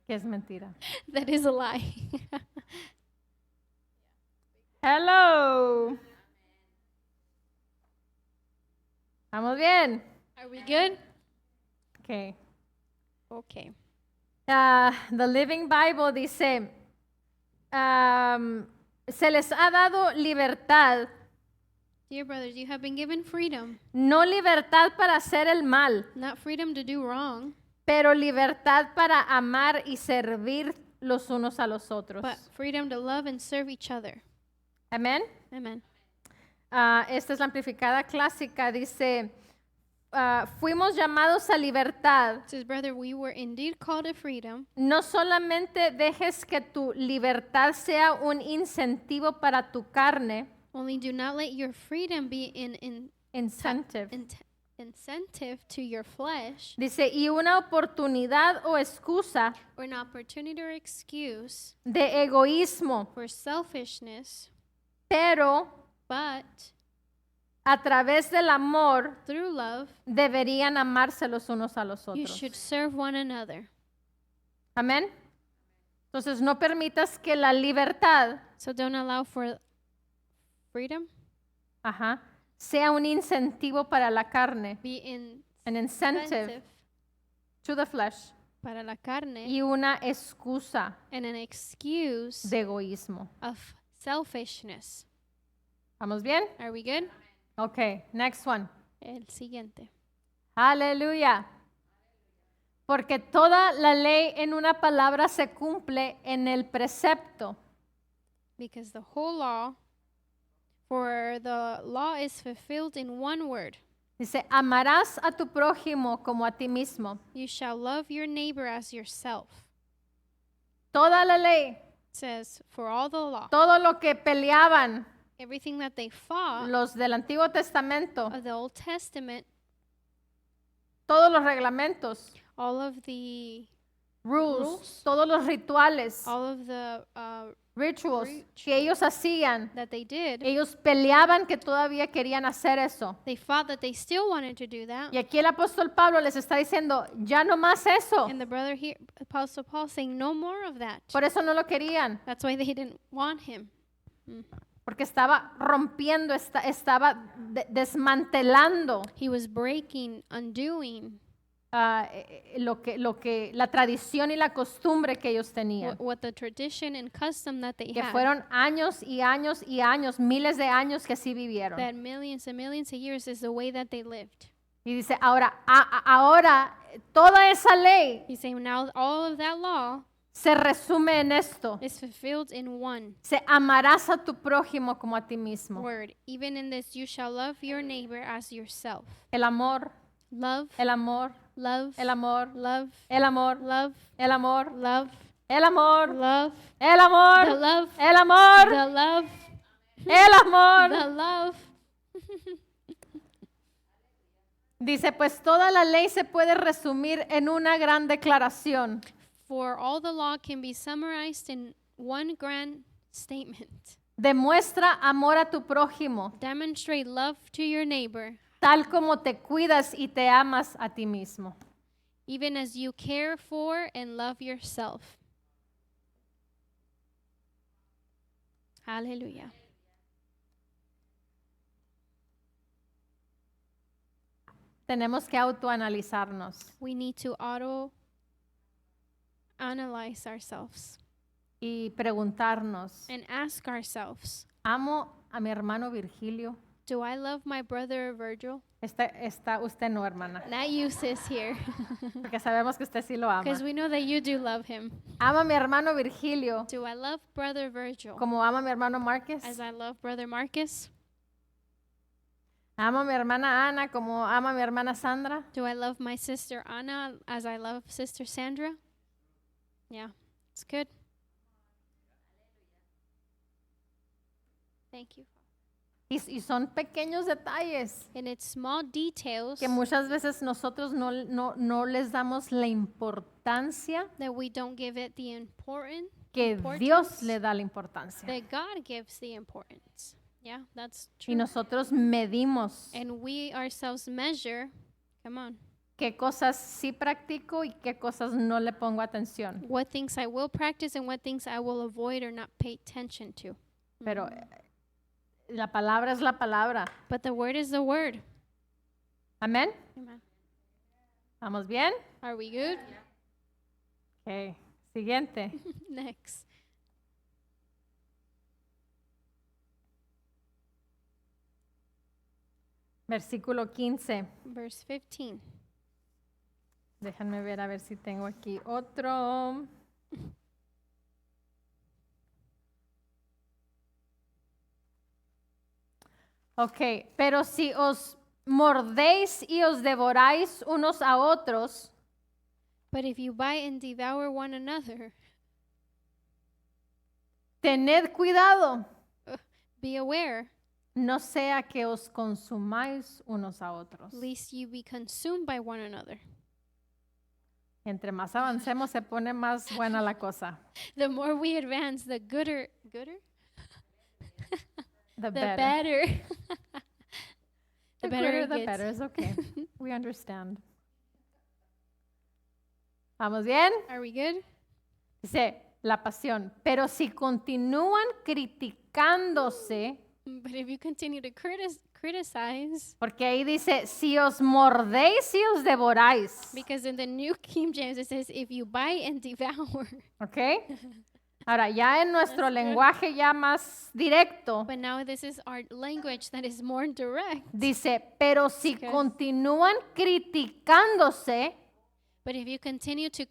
que es mentira. that is a lie. Hello. ¿Estamos bien? Are we good? Okay. Okay. The Living Bible dice, se les ha dado libertad, Dear brothers, you have been given freedom, no libertad para hacer el mal, not freedom to do wrong, pero libertad para amar y servir los unos a los otros. but freedom to love and serve each other. Amén. Amen. Esta es la amplificada clásica, dice, fuimos llamados a libertad. It says, brother, we were indeed called to freedom. No solamente dejes que tu libertad sea un incentivo para tu carne, Only do not let your freedom be an incentive. incentive to your flesh Dice, y una oportunidad o excusa or an opportunity or excuse de egoísmo, for selfishness, pero but a través del amor through love, deberían amarse los unos a los you otros. should serve one another. Amén. Entonces no permitas que la libertad, So don't allow for freedom sea un incentivo para la carne, be in an incentive incentive to the flesh, para la carne y una excusa and an excuse de egoísmo. of selfishness. ¿Vamos bien? Are we good? Okay, next one. El siguiente. Aleluya. Porque toda la ley en una palabra se cumple en el precepto. Because the whole law, for the law is fulfilled in one word. Dice, amarás a tu prójimo como a ti mismo. You shall love your neighbor as yourself. Toda la ley, It says, for all the law, todo lo que peleaban everything that they fought los del Antiguo Testamento, of the Old Testament, todos los reglamentos, all of the rules, todos los rituales, all of the rituals que ellos hacían, that they did, ellos peleaban que todavía querían hacer eso. they fought that they still wanted to do that. Y aquí el apóstol Pablo les está diciendo, ya no más eso. And the brother here, Apostle Paul, saying no more of that. Por eso no lo querían, That's why they didn't want him. porque estaba rompiendo, estaba desmantelando He was breaking, undoing la tradición y la costumbre que ellos tenían. what the tradition and custom that they Que had. fueron años y años y años, miles de años que así vivieron. That millions and millions of years is the way that they lived. Y dice, ahora toda esa ley He's saying now all of that law se resume en esto. is fulfilled in one Se amarás a tu prójimo como a ti mismo. word. Even in this, you shall love your neighbor as yourself. El amor, Love, el amor, love, el amor, love, el amor, love, el amor, love, el amor, love, el the amor, love, el amor, the love, el amor. the love. Dice, pues toda la ley se puede resumir en una gran declaración. For all the law can be summarized in one grand statement. Demuestra amor a tu prójimo, Demonstrate love to your neighbor, tal como te cuidas y te amas a ti mismo. even as you care for and love yourself. Hallelujah. Tenemos que autoanalizarnos We need to auto-analyze ourselves y preguntarnos, and ask ourselves, ¿amo a mi hermano Virgilio? Do I love my brother Virgil? Está usted no, hermana, Not you, sis, here. porque sabemos que usted sí lo ama. Because we know that you do love him. Ama a mi hermano Virgilio Do I love brother Virgil como ama a mi hermano Márquez. as I love brother Marcus? Ama a mi hermana Ana como ama a mi hermana Sandra. Do I love my sister Anna as I love sister Sandra? Yeah, it's good. Thank you. Y son pequeños detalles And it's small details que muchas veces nosotros no les damos la importancia that we don't give it the que importance Dios le da la importancia. that God gives the importance. Yeah, that's Y true. nosotros medimos And we ourselves measure, come on, qué cosas sí practico y qué cosas no le pongo atención. what things I will practice and what things I will avoid or not pay attention to. Pero la palabra es la palabra. But the word is the word. Amén. Amen. ¿Vamos bien? Are we good? Ok. Siguiente. Next. Versículo 15. Verse 15. Déjenme ver a ver si tengo aquí otro. Ok, pero si os mordéis y os devoráis unos a otros, But if you bite and devour one another, tened cuidado, be aware, no sea que os consumáis unos a otros. lest you be consumed by one another. Entre más avancemos se pone más buena la cosa. The more we advance, the gooder, The the better. better. The the better better, it the gets. better. It's okay. We understand. ¿Vamos bien? Are we good? Dice la pasión. Pero si continúan criticándose, But if you continue to criticize, porque ahí dice, si os mordéis y os devoráis. because in the New King James it says, if you bite and devour. ¿Ok? Ahora, ya en nuestro lenguaje ya más directo, But now this is our language that is more direct. dice, pero si Okay. continúan criticándose But if you continue to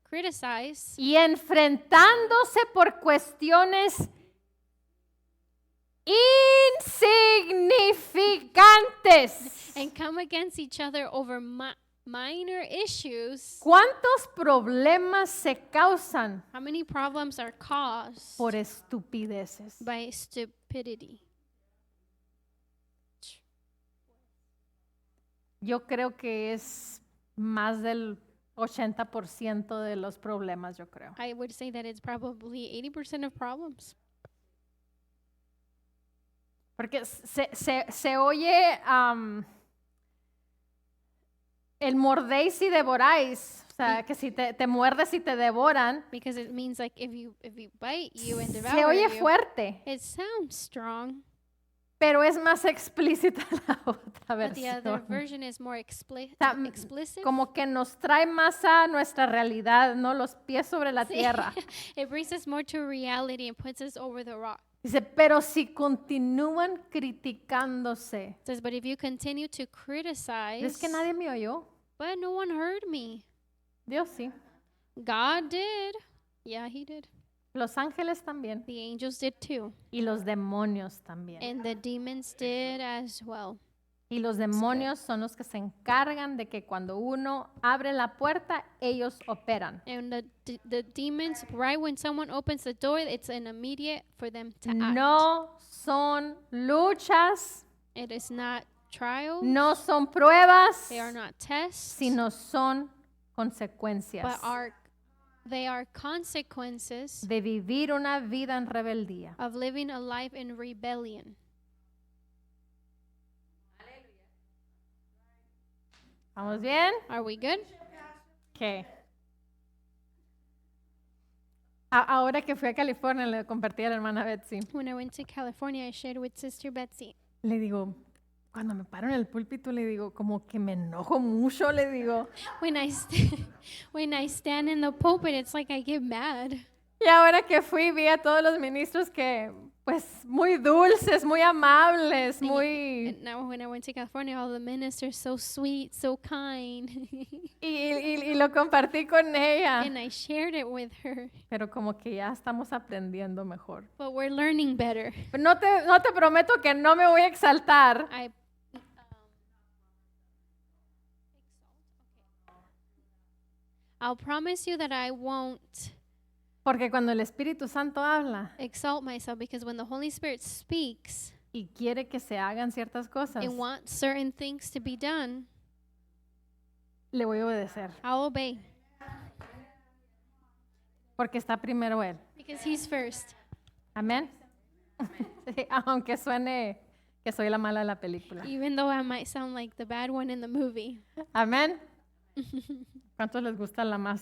criticize y enfrentándose por cuestiones insignificantes. and come against each other over minor issues, ¿Cuántos problemas se causan how many problems are caused por estupideces? by stupidity? Yo creo que es más del 80% de los problemas, yo creo. I would say that it's probably 80% of problems. Porque se oye el mordéis y devoráis. O sea, que si te muerdes y te devoran, Because it means like if you bite you and se devour oye you, fuerte, it sounds strong, pero es más explícita la otra but the other versión. version is more sea, explicit. Como que nos trae más a nuestra realidad, no los pies sobre la Sí. tierra. It brings us more to reality and puts us over the rock. Dice, pero si continúan criticándose. It says, but if you continue to criticize, Es que nadie me oyó. but no one heard me. Dios sí. God did. Yeah, he did. Los ángeles también. The angels did too. Y los demonios también. And the demons did as well. Y los demonios son los que se encargan de que cuando uno abre la puerta, ellos operan. And the demons, right when someone opens the door, it's an immediate for them to act. No son luchas, It is not trials. no son pruebas, They are not tests. sino son consecuencias But they are consequences de vivir una vida en rebeldía. of living a life in rebellion. ¿Vamos bien? Are we good? ¿Qué? Ahora que fui a California, le compartí a la hermana Betsy. When I went to California, I shared with Sister Betsy. Le digo, cuando me paro en el púlpito, le digo, como que me enojo mucho, le digo. When I stand in the pulpit, it's like I get mad. Y ahora que fui, vi a todos los ministros que pues muy dulces, muy amables, muy... And now when I went to California, all the ministers so sweet, so kind. Y lo compartí con ella. And I shared it with her. Pero como que ya estamos aprendiendo mejor. But we're learning better. Pero no te prometo que no me voy a exaltar. I'll promise you that I won't Porque cuando el Espíritu Santo habla exalt myself, because when the Holy Spirit speaks y quiere que se hagan ciertas cosas, and wants certain things to be done, le voy a obedecer. I'll obey Porque está primero Él. because He's first. Amén. Sí, aunque suene que soy la mala de la película. Even though I might sound like the bad one in the movie. Amén. ¿Cuántos les gusta la más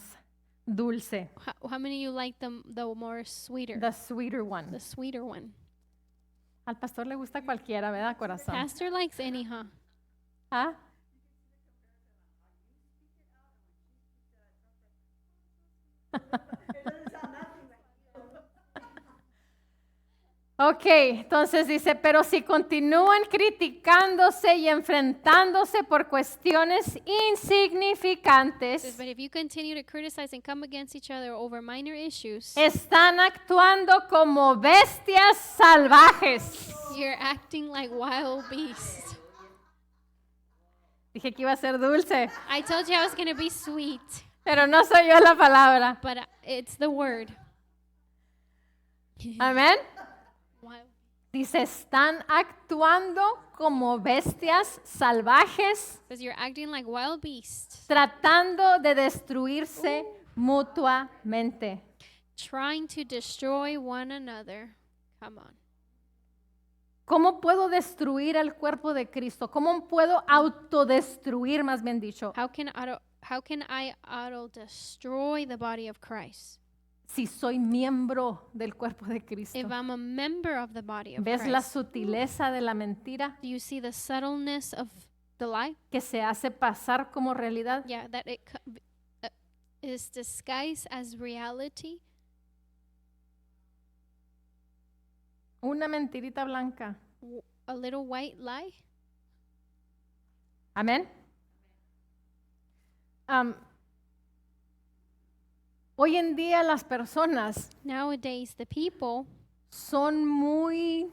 dulce? How many of you like the more sweeter? The sweeter one. The sweeter one. Al pastor le gusta cualquiera, ¿verdad, corazón? Pastor likes any, huh? ¿Ah? Ok, entonces dice, pero si continúan criticándose y enfrentándose por cuestiones insignificantes, But if you continue to criticize and come against each other over minor issues, están actuando como bestias salvajes. you're acting like wild beasts. Dije que iba a ser dulce, I told you I was going to be sweet, pero no soy yo la palabra. but it's the word. Amén. Wild. Dice, están actuando como bestias salvajes, Because you're acting like wild beasts, tratando de destruirse mutuamente. trying to destroy one another. Come on. ¿Cómo puedo destruir el cuerpo de Cristo? ¿Cómo puedo autodestruir, más bien dicho, How can I auto destroy the body of Christ si soy miembro del cuerpo de Cristo? if I'm a member of the body of ¿Ves la Christ? sutileza de la mentira Do you see the subtleness of the lie? que se hace pasar como realidad? Yeah, that it is disguised as reality. Una mentirita blanca. A little white lie. Amén. Hoy en día las personas Nowadays, the people son muy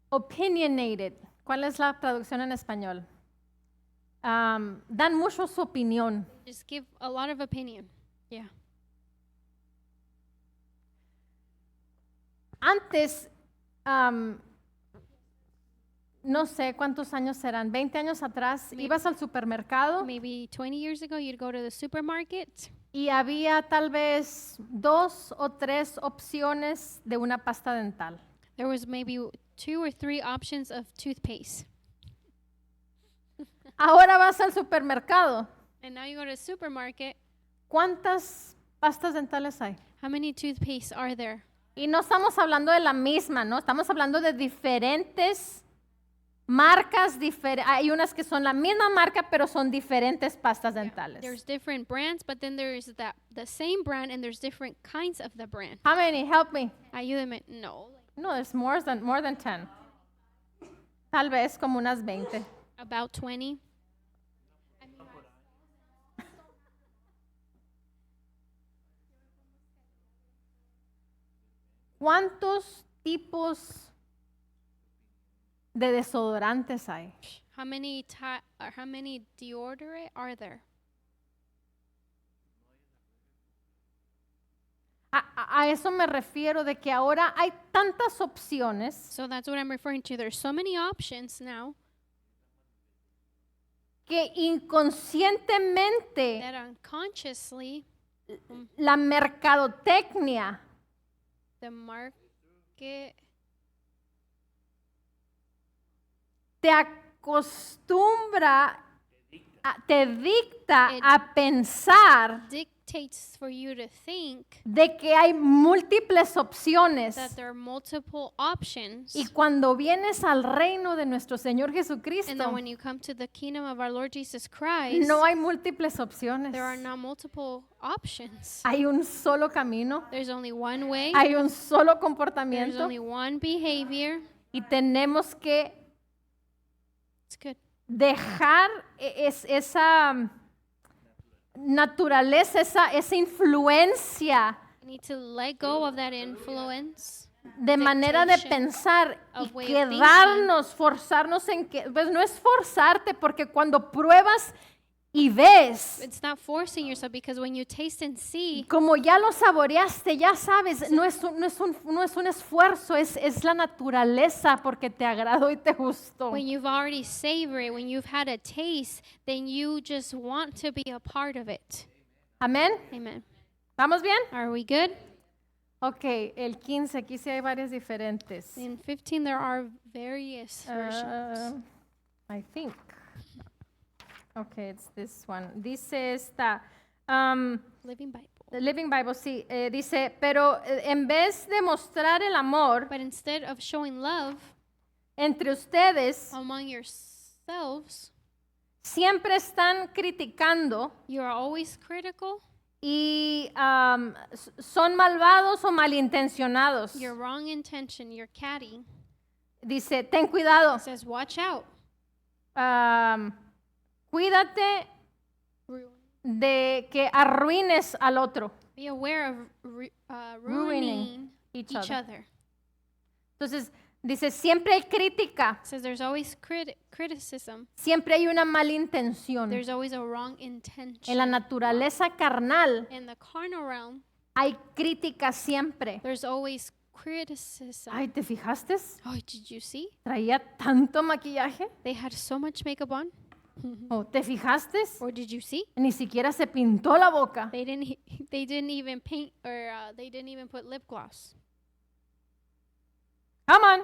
opinionated. ¿Cuál es la traducción en español? Dan mucho su opinión. just give a lot of opinion. Yeah. Antes, no sé cuántos años serán, 20 años atrás, ibas al supermercado Maybe 20 years ago, you'd go to the supermarket y había tal vez 2 o 3 opciones de una pasta dental. there was maybe 2 or 3 options of toothpaste. Ahora vas al supermercado, And now you go to the supermarket, ¿cuántas pastas dentales hay? how many toothpastes are there? Y no estamos hablando de la misma, ¿no? Estamos hablando de diferentes marcas. Hay unas que son la misma marca, pero son diferentes pastas dentales. There's different brands, but then there's the same brand and there's different kinds of the brand. How many? Help me. Ayúdame. No, No, there's more than 10. Tal vez como unas 20. about 20. ¿Cuántos tipos de desodorantes hay? How many deodorant are there? A eso me refiero de que ahora hay tantas opciones So that's what I'm referring to. There's so many options now que inconscientemente that unconsciously la mercadotecnia the market te acostumbra te dicta It- a pensar dictates for you to think de que hay múltiples opciones. that there are multiple options. Y cuando vienes al reino de nuestro Señor And then Jesucristo, when you come to the kingdom of our Lord Jesus Christ, no hay múltiples opciones. there are not multiple options. Hay un solo camino, There's only one way. hay un solo There's comportamiento only one behavior. y tenemos que It's good. dejar esa naturaleza, esa influencia You need to let go of that influence. de manera de Dictation pensar y of way of quedarnos, forzarnos en que, pues no es forzarte, porque cuando pruebas y ves, It's not forcing yourself because when you taste and see, como ya lo saboreaste, ya sabes, no es un esfuerzo, es la naturaleza porque te agradó y te gustó. when you've already savored it, when you've had a taste, then you just want to be a part of it. Amén. Amen. ¿Vamos bien? Are we good? Ok, el 15, aquí sí hay varias diferentes. In 15, there are various versions. I think. Okay, it's this one. Dice esta, Living Bible. the Living Bible, sí, dice, pero en vez de mostrar el amor But instead of showing love entre ustedes, among yourselves, siempre están criticando you are always critical. y son malvados o malintencionados. Your wrong intention, you're catty. Dice, ten cuidado, It says, watch out. cuídate de que arruines al otro. Be aware of Ruining ruining each each other. other. Entonces, dice, siempre hay crítica, It says there's always criticism. siempre hay una mala intención. There's always a wrong En la intention. naturaleza carnal In the carnal realm, hay crítica siempre. there's always criticism. Ay, ¿te fijaste? Oh, did you see? Traía tanto maquillaje. They had so much makeup on. ¿O te fijaste? Or did you see? Ni siquiera se pintó la boca. They didn't even paint or they didn't even put lip gloss. Come on.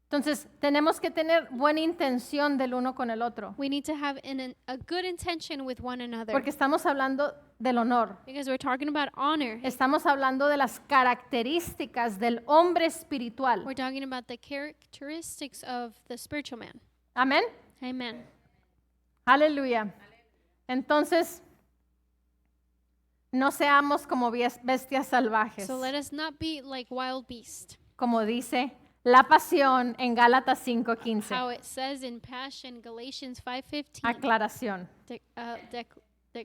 Entonces, tenemos que tener buena intención del uno con el otro. We need to have a good intention with one another. Porque estamos hablando del honor. Because we're talking about honor. Estamos hablando de las características del hombre espiritual. We're talking about the characteristics of the spiritual man. Amén. Amen. Aleluya. Entonces, no seamos como bestias salvajes, So let us not be like wild beasts. como dice la pasión en Gálatas 5:15. How it says in Passion, Galatians 5:15. Aclaración.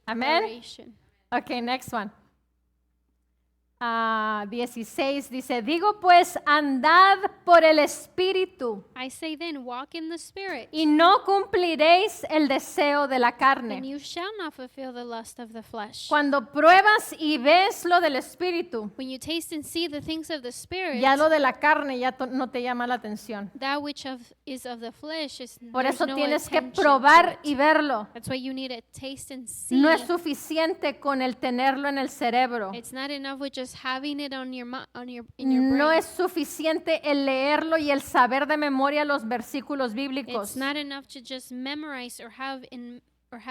Amen. Declaration. Okay, next one. 16 dice, digo pues, andad por el Espíritu I say then, walk in the Spirit, y no cumpliréis el deseo de la and carne. you shall not fulfill the lust of the flesh. Cuando pruebas y ves lo del Espíritu, When you taste and see the things of the Spirit, ya lo de la carne ya no te llama la atención. that which is of the flesh is Por there's eso no tienes que attention to probar it. y verlo. That's why you need to taste and see. No es suficiente con el tenerlo en el cerebro. It's not enough with just having it on your in your No brain. es suficiente el leerlo y el saber de memoria los versículos bíblicos, It's not enough to just memorize or have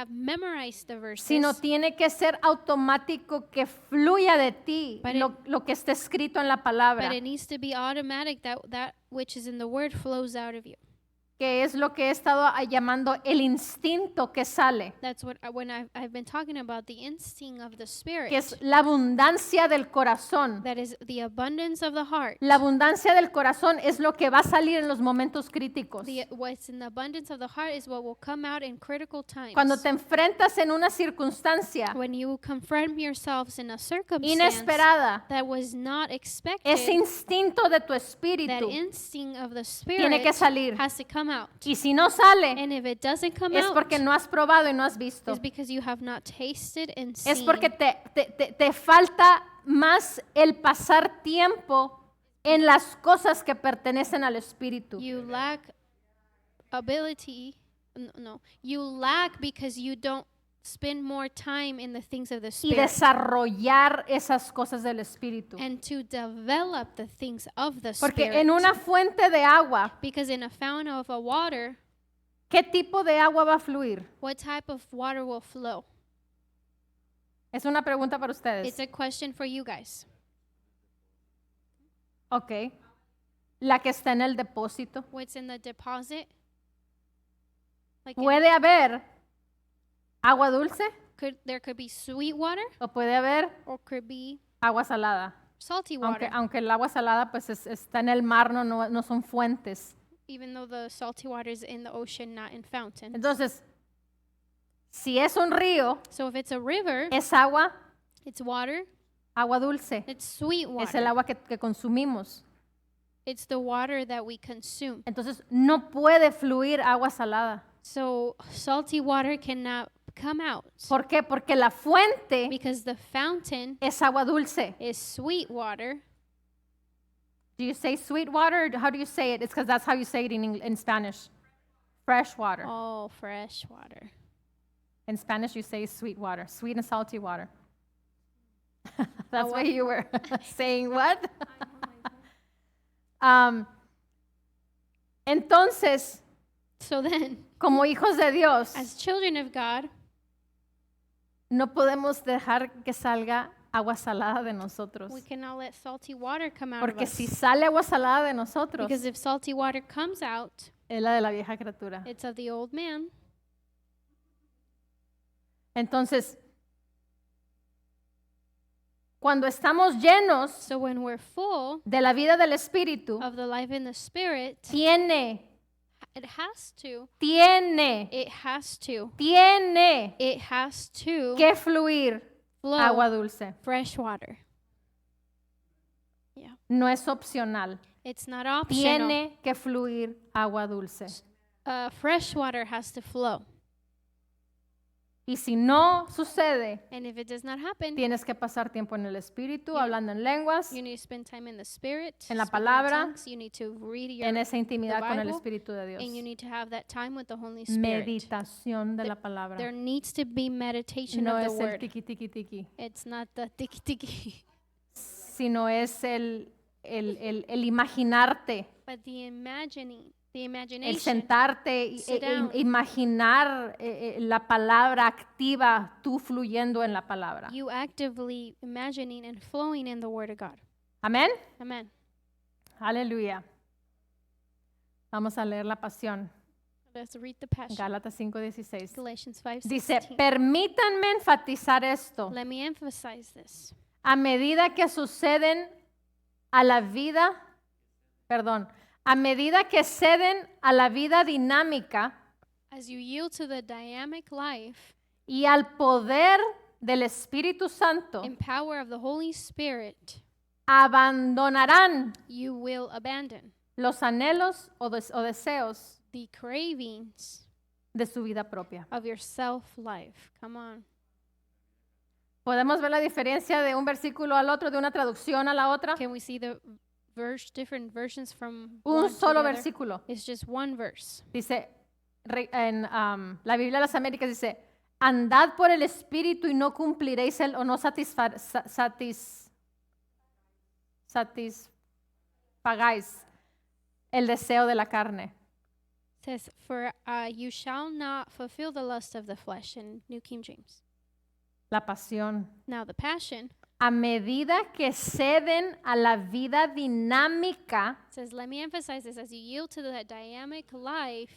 memorized the verses. sino tiene que ser automático que fluya de ti But lo que está escrito en la palabra, But it needs to be automatic that which is in the word flows out of you. que es lo que he estado llamando el instinto que sale, That's what when I've been talking about the instinct of the spirit. que es la abundancia del corazón. That is the abundance of the heart. La abundancia del corazón es lo que va a salir en los momentos críticos. What's in the abundance of the heart is what will come out in critical times. Cuando te enfrentas en una circunstancia When you confront yourselves in a circumstance inesperada, that was not expected, ese instinto de tu that espíritu instinct of the tiene que spirit salir. has to come out. Y si no sale, And if it doesn't come es out, porque no has probado y no has visto. it's because you have not tasted and Es seen. porque te falta más el pasar tiempo en las cosas que pertenecen al espíritu. You lack ability. No, you lack because you don't spend more time in the things of the y Spirit desarrollar esas cosas del Espíritu. and to develop the things of the Porque Spirit. en una fuente de agua, Because in a fountain of a water, ¿qué tipo de agua va a fluir? what type of water will flow? Es una pregunta para ustedes. It's a question for you guys. Ok. La que está en el depósito. What's in the deposit? Like in- ¿Puede haber agua dulce there could be sweet water o puede haber or could be agua salada? salty water. Aunque el agua salada pues está en el mar, no son fuentes. Even though the salty water is in the ocean, not in fountains. Entonces, si es un río, So if it's a river, es agua it's water, dulce. it's sweet Es el water. agua que consumimos. It's the water that we consume. Entonces, no puede fluir agua salada. So salty water cannot come out ¿Por qué? Porque la fuente because the fountain es agua dulce. is sweet water. Do you say sweet water? Or how do you say it? It's because that's how you say it in Spanish. Fresh water. Oh, fresh water. In Spanish, you say sweet water. Sweet and salty water. That's why you were saying what? Entonces, So then, como hijos de Dios, as children of God, no podemos dejar que salga agua salada de nosotros. we cannot let salty water come out of Porque us. si sale agua salada de nosotros, Because if salty water comes out, es la de la vieja criatura. it's of the old man. Entonces, cuando estamos llenos So when we're full de la vida del Espíritu, of the life in the Spirit, tiene it has to que fluir flow agua dulce. fresh water. Yeah. No es opcional. It's not optional. Tiene que fluir agua dulce. Fresh water has to flow. Y si no sucede, And if it does not happen, tienes que pasar tiempo en el Espíritu, Yeah. hablando en lenguas, you need to spend time in the Spirit, En la speaking in palabra, tongues. You need to read en esa intimidad con el Bible, Espíritu de Dios. and you need to have that time with the Holy Spirit. Meditación de la palabra. There needs to be meditation No of the es el word. tiki tiki tiki, It's not the tiki tiki, sino es el imaginarte, but the imagining, the el imagination. sentarte y Sit down. imaginar la palabra activa, tú fluyendo en la palabra. You actively imagining and flowing in the Word of God. Amén. Amen. Aleluya. Vamos a leer la pasión. Let's read the Passion. Gálatas 5:16. Galatians 5:16. Dice, permítanme enfatizar esto. Let me emphasize this. A medida que suceden a la vida, a medida que ceden a la vida dinámica As you yield to the dynamic life y al poder del Espíritu Santo, and power of the Holy Spirit, abandonarán you will abandon los anhelos o deseos the cravings de su vida propia. of your self-life. Come on. ¿Podemos ver la diferencia de un versículo al otro, de una traducción a la otra? Can we see the different versions from Un one to solo the other? versículo. It's just one verse. Dice, en la Biblia de las Américas dice, andad por el Espíritu y no cumpliréis o no satisfagáis el deseo de la carne. It says, for you shall not fulfill the lust of the flesh, in New King James. La pasión. Now the Passion A medida que ceden a la vida dinámica says, let me emphasize this, as you yield to the dynamic life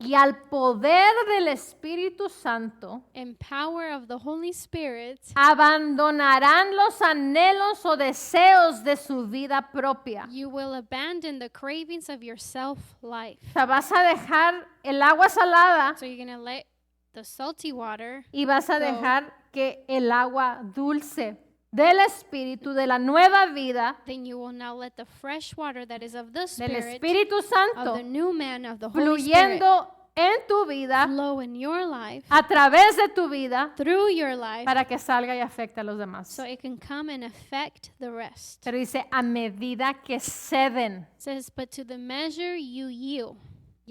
y al poder del Espíritu Santo, and power of the Holy Spirit, abandonarán los anhelos o deseos de su vida propia. you will abandon the cravings of your self-life. O sea, vas a dejar el agua salada So you're going to let the salty water y vas a go. dejar que el agua dulce del Espíritu, de la nueva vida, Then you will now let the fresh water that is of the del Spirit, Espíritu of Santo, the new man, of the Holy Spirit, fluyendo en tu vida, flow in your life, a través de tu vida, through your life, para que salga y afecte a los demás. so it can come and affect the rest. Pero dice, a medida que ceden. It says, but to the measure you yield.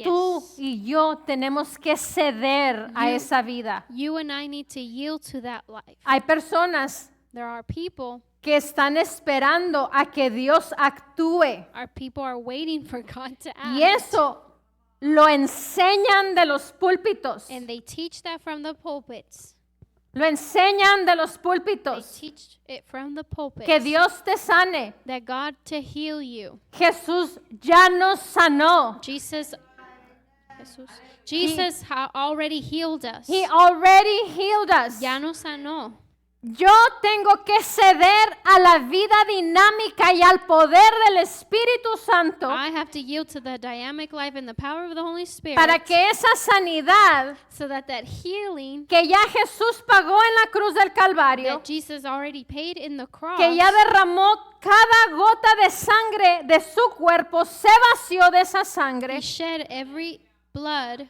Tú Yes. y yo tenemos que ceder a You- esa vida. You and I need to yield to that life. Hay personas There are people que están esperando a que Dios actúe. Our people are waiting for God to act. Y eso lo enseñan de los púlpitos. And they teach that from the pulpits. Lo enseñan de los They pulpitos. teach it from the pulpits. Que Dios te sane. That God to heal you. Jesús ya nos sanó. Jesus already healed us. He already healed us. Ya nos sanó. Yo tengo que ceder a la vida dinámica y al poder del Espíritu Santo I have to yield to the dynamic life and the power of the Holy Spirit para que esa sanidad so that healing que ya Jesús pagó en la cruz del Calvario, that Jesus already paid in the cross, que ya derramó cada gota de sangre de su cuerpo, se vació de esa sangre, He shed every blood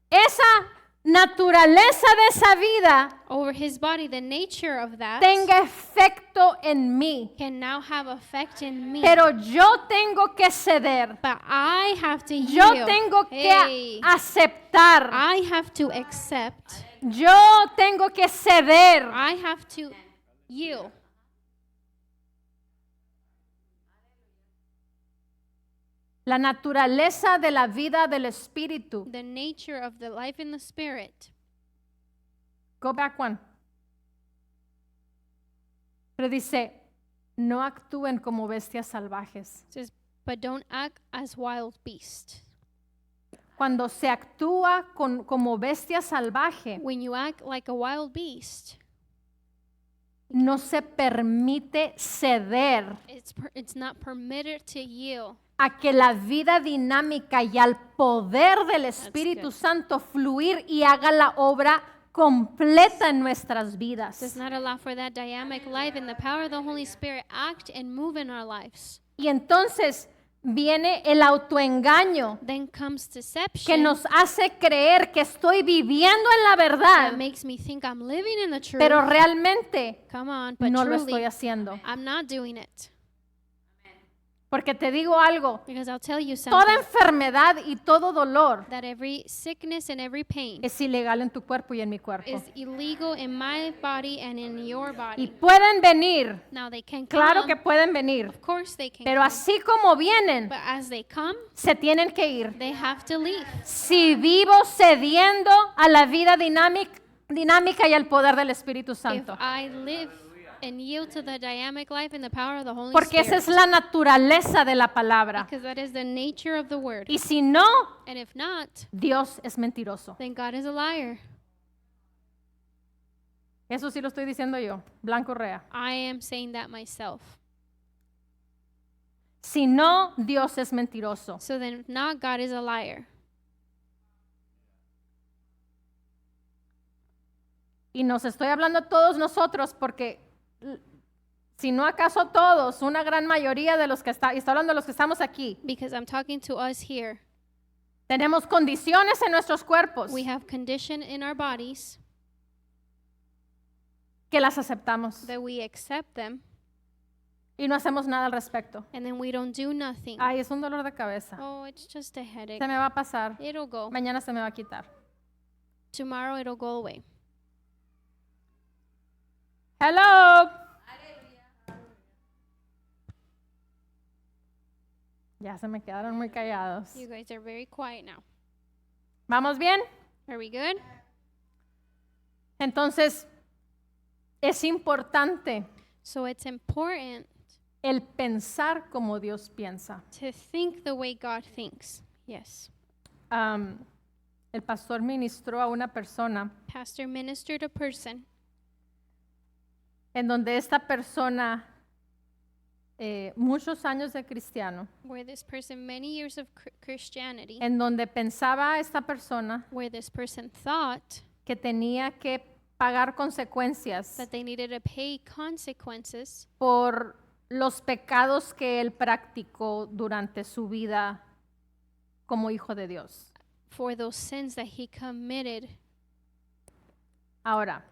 esa naturaleza de esa vida over His body, the nature of that tenga efecto en mí. can now have effect in me. Pero yo tengo que ceder. But I have to Yo yield. tengo Hey, que aceptar. I have to accept. Yo tengo que ceder. I have to yield. La naturaleza de la vida del Espíritu. The nature of the life in the Spirit. Go back one. Pero dice, no actúen como bestias salvajes. It says, but don't act as wild beasts. Cuando se actúa como bestia salvaje, When you act like a wild beast, no se permite ceder it's not permitted to yield a que la vida dinámica y al poder del Espíritu good. Santo fluir y haga la obra completa en nuestras does vidas. not allow for that dynamic life and the power of the Holy Spirit act and move in our lives. Y entonces viene el autoengaño Then comes que deception nos hace creer que estoy viviendo en la that verdad, makes me think I'm living in the truth. pero realmente Come on, but no lo truly, estoy haciendo. I'm not doing it. Porque te digo algo, Because I'll tell you toda something, enfermedad y todo dolor that every sickness and every pain es ilegal en tu cuerpo y en mi cuerpo. is illegal in my body and in your Y body. pueden venir, Now they can claro come. que pueden venir, Of course they can pero come. así como vienen, But as they come, se tienen que ir. they have to leave. Si vivo cediendo a la vida dinámica y al poder del Espíritu If Santo. I live and yield to the dynamic life and the power of the Holy Porque esa Spirit. es la naturaleza de la palabra. Because that is the nature of the word. Y si no, And if not, Dios es mentiroso. then God is a liar. Eso sí lo estoy diciendo yo, Blanco Rea. I am saying that myself. Si no, Dios es mentiroso. So then if not, God is a liar. Y nos estoy hablando a todos nosotros porque, si no acaso todos, una gran mayoría de los que está hablando de los que estamos aquí, Because I'm talking to us here. tenemos condiciones en nuestros cuerpos We have condition in our bodies que las aceptamos that we accept them y no hacemos nada al respecto. and then we don't do nothing. Ay, es un dolor de cabeza. Oh, it's just a headache. Se me va a pasar. It'll go. Mañana se me va a quitar. Tomorrow it'll go away. Hello. Ya se me quedaron muy callados. You guys are very quiet now. ¿Vamos bien? Are we good? Entonces, es importante So it's important el pensar como Dios piensa. to think the way God thinks. Yes. El pastor ministró a una persona Pastor ministered a person en donde esta persona, muchos años de cristiano, where this person, many years of Christianity, en donde pensaba esta persona where this person thought que tenía que pagar consecuencias that they needed to pay consequences por los pecados que él practicó durante su vida como hijo de Dios. for those sins that he committed. Ahora,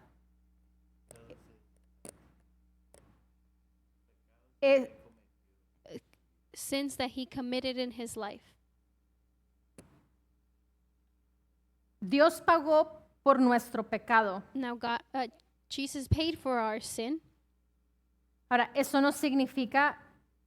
Sins that he committed in his life. Dios pagó por nuestro pecado. Now Jesus paid for our sin. Ahora, eso no significa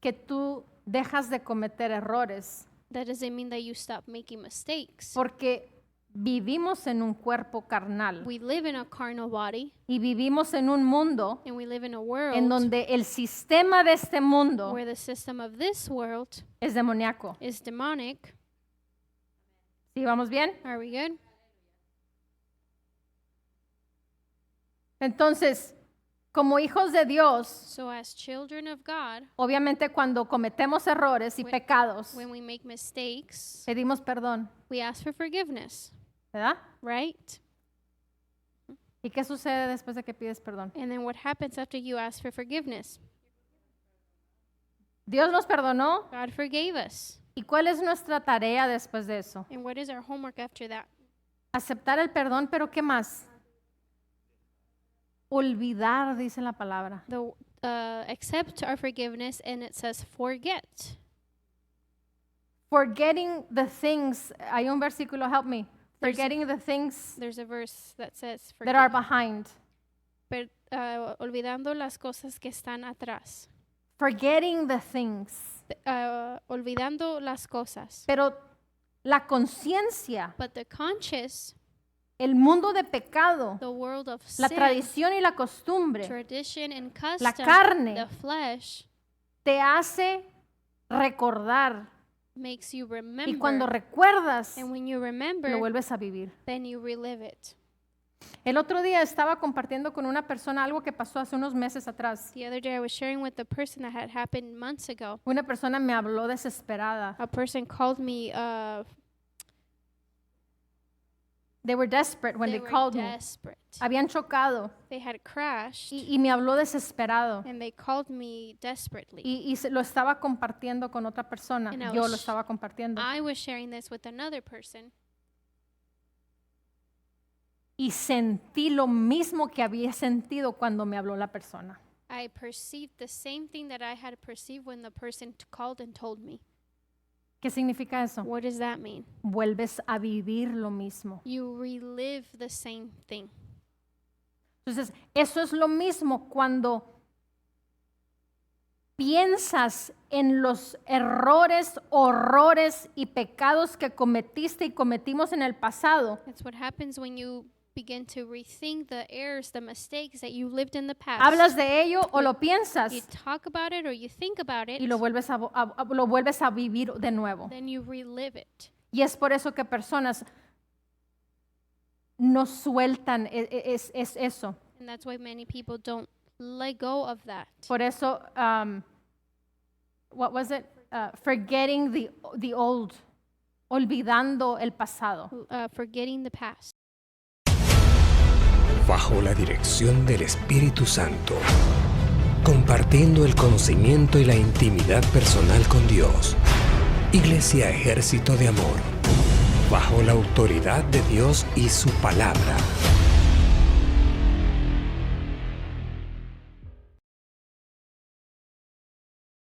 que tú dejas de cometer errores, That doesn't mean that you stop making mistakes. porque vivimos en un cuerpo carnal We live in a carnal body, y vivimos en un mundo and we live in a world en donde el sistema de este mundo where the system of this world es demoníaco. is demonic. ¿Sí, vamos bien? Are we good? Entonces, como hijos de Dios, So as children of God, obviamente cuando cometemos errores y When- pecados, when we make mistakes, pedimos perdón, we ask for forgiveness, ¿verdad? right? ¿Y qué sucede después de que pides perdón? And then what happens after you ask for forgiveness? Dios nos perdonó. God forgave us. ¿Y cuál es nuestra tarea después de eso? And what is our homework after that? Aceptar el perdón, pero ¿qué más? Olvidar, dice la palabra. Accept our forgiveness, and it says forget. Forgetting the things, hay un versículo, help me. There's- Forgetting the things There's a verse that says that are behind. olvidando las cosas que están atrás. Forgetting the things. Olvidando las cosas. Pero la conciencia, But the conscious, el mundo de pecado, the world of la sin, tradición y la costumbre, tradition and la custom, carne, the flesh, te hace recordar. makes you Y cuando remember. recuerdas, And when you lo remember, vuelves a vivir. then you relive it. El otro día estaba compartiendo con una persona algo que pasó hace unos meses atrás. The other day I was sharing with the person that had happened months ago. Una persona me habló desesperada. A person called me, They were desperate when they they were called me. desperate. Habían chocado They had crashed, y me habló desesperado. and they called me desperately. Lo estaba compartiendo con otra persona. And I Yo was- lo estaba compartiendo. I was sharing this with another person, Y sentí lo mismo que había sentido cuando me habló la persona. I perceived the same thing that I had perceived when the person called and told me. ¿Qué significa eso? What does that mean? Vuelves a vivir lo mismo. You relive the same thing. Entonces, eso es lo mismo cuando piensas en los errores, horrores y pecados que cometiste y cometimos en el pasado. That's what happens when you begin to rethink the errors, the mistakes that you lived in the past. Hablas de ello o lo piensas You talk about it or you think about it, y lo vuelves a vivir de nuevo. then you relive it. Y es por eso que personas no sueltan es eso. And that's why many people don't let go of that. Por eso, what was it? Forgetting the old, olvidando el pasado. Forgetting the past. Bajo la dirección del Espíritu Santo, compartiendo el conocimiento y la intimidad personal con Dios. Iglesia Ejército de Amor, bajo la autoridad de Dios y su palabra.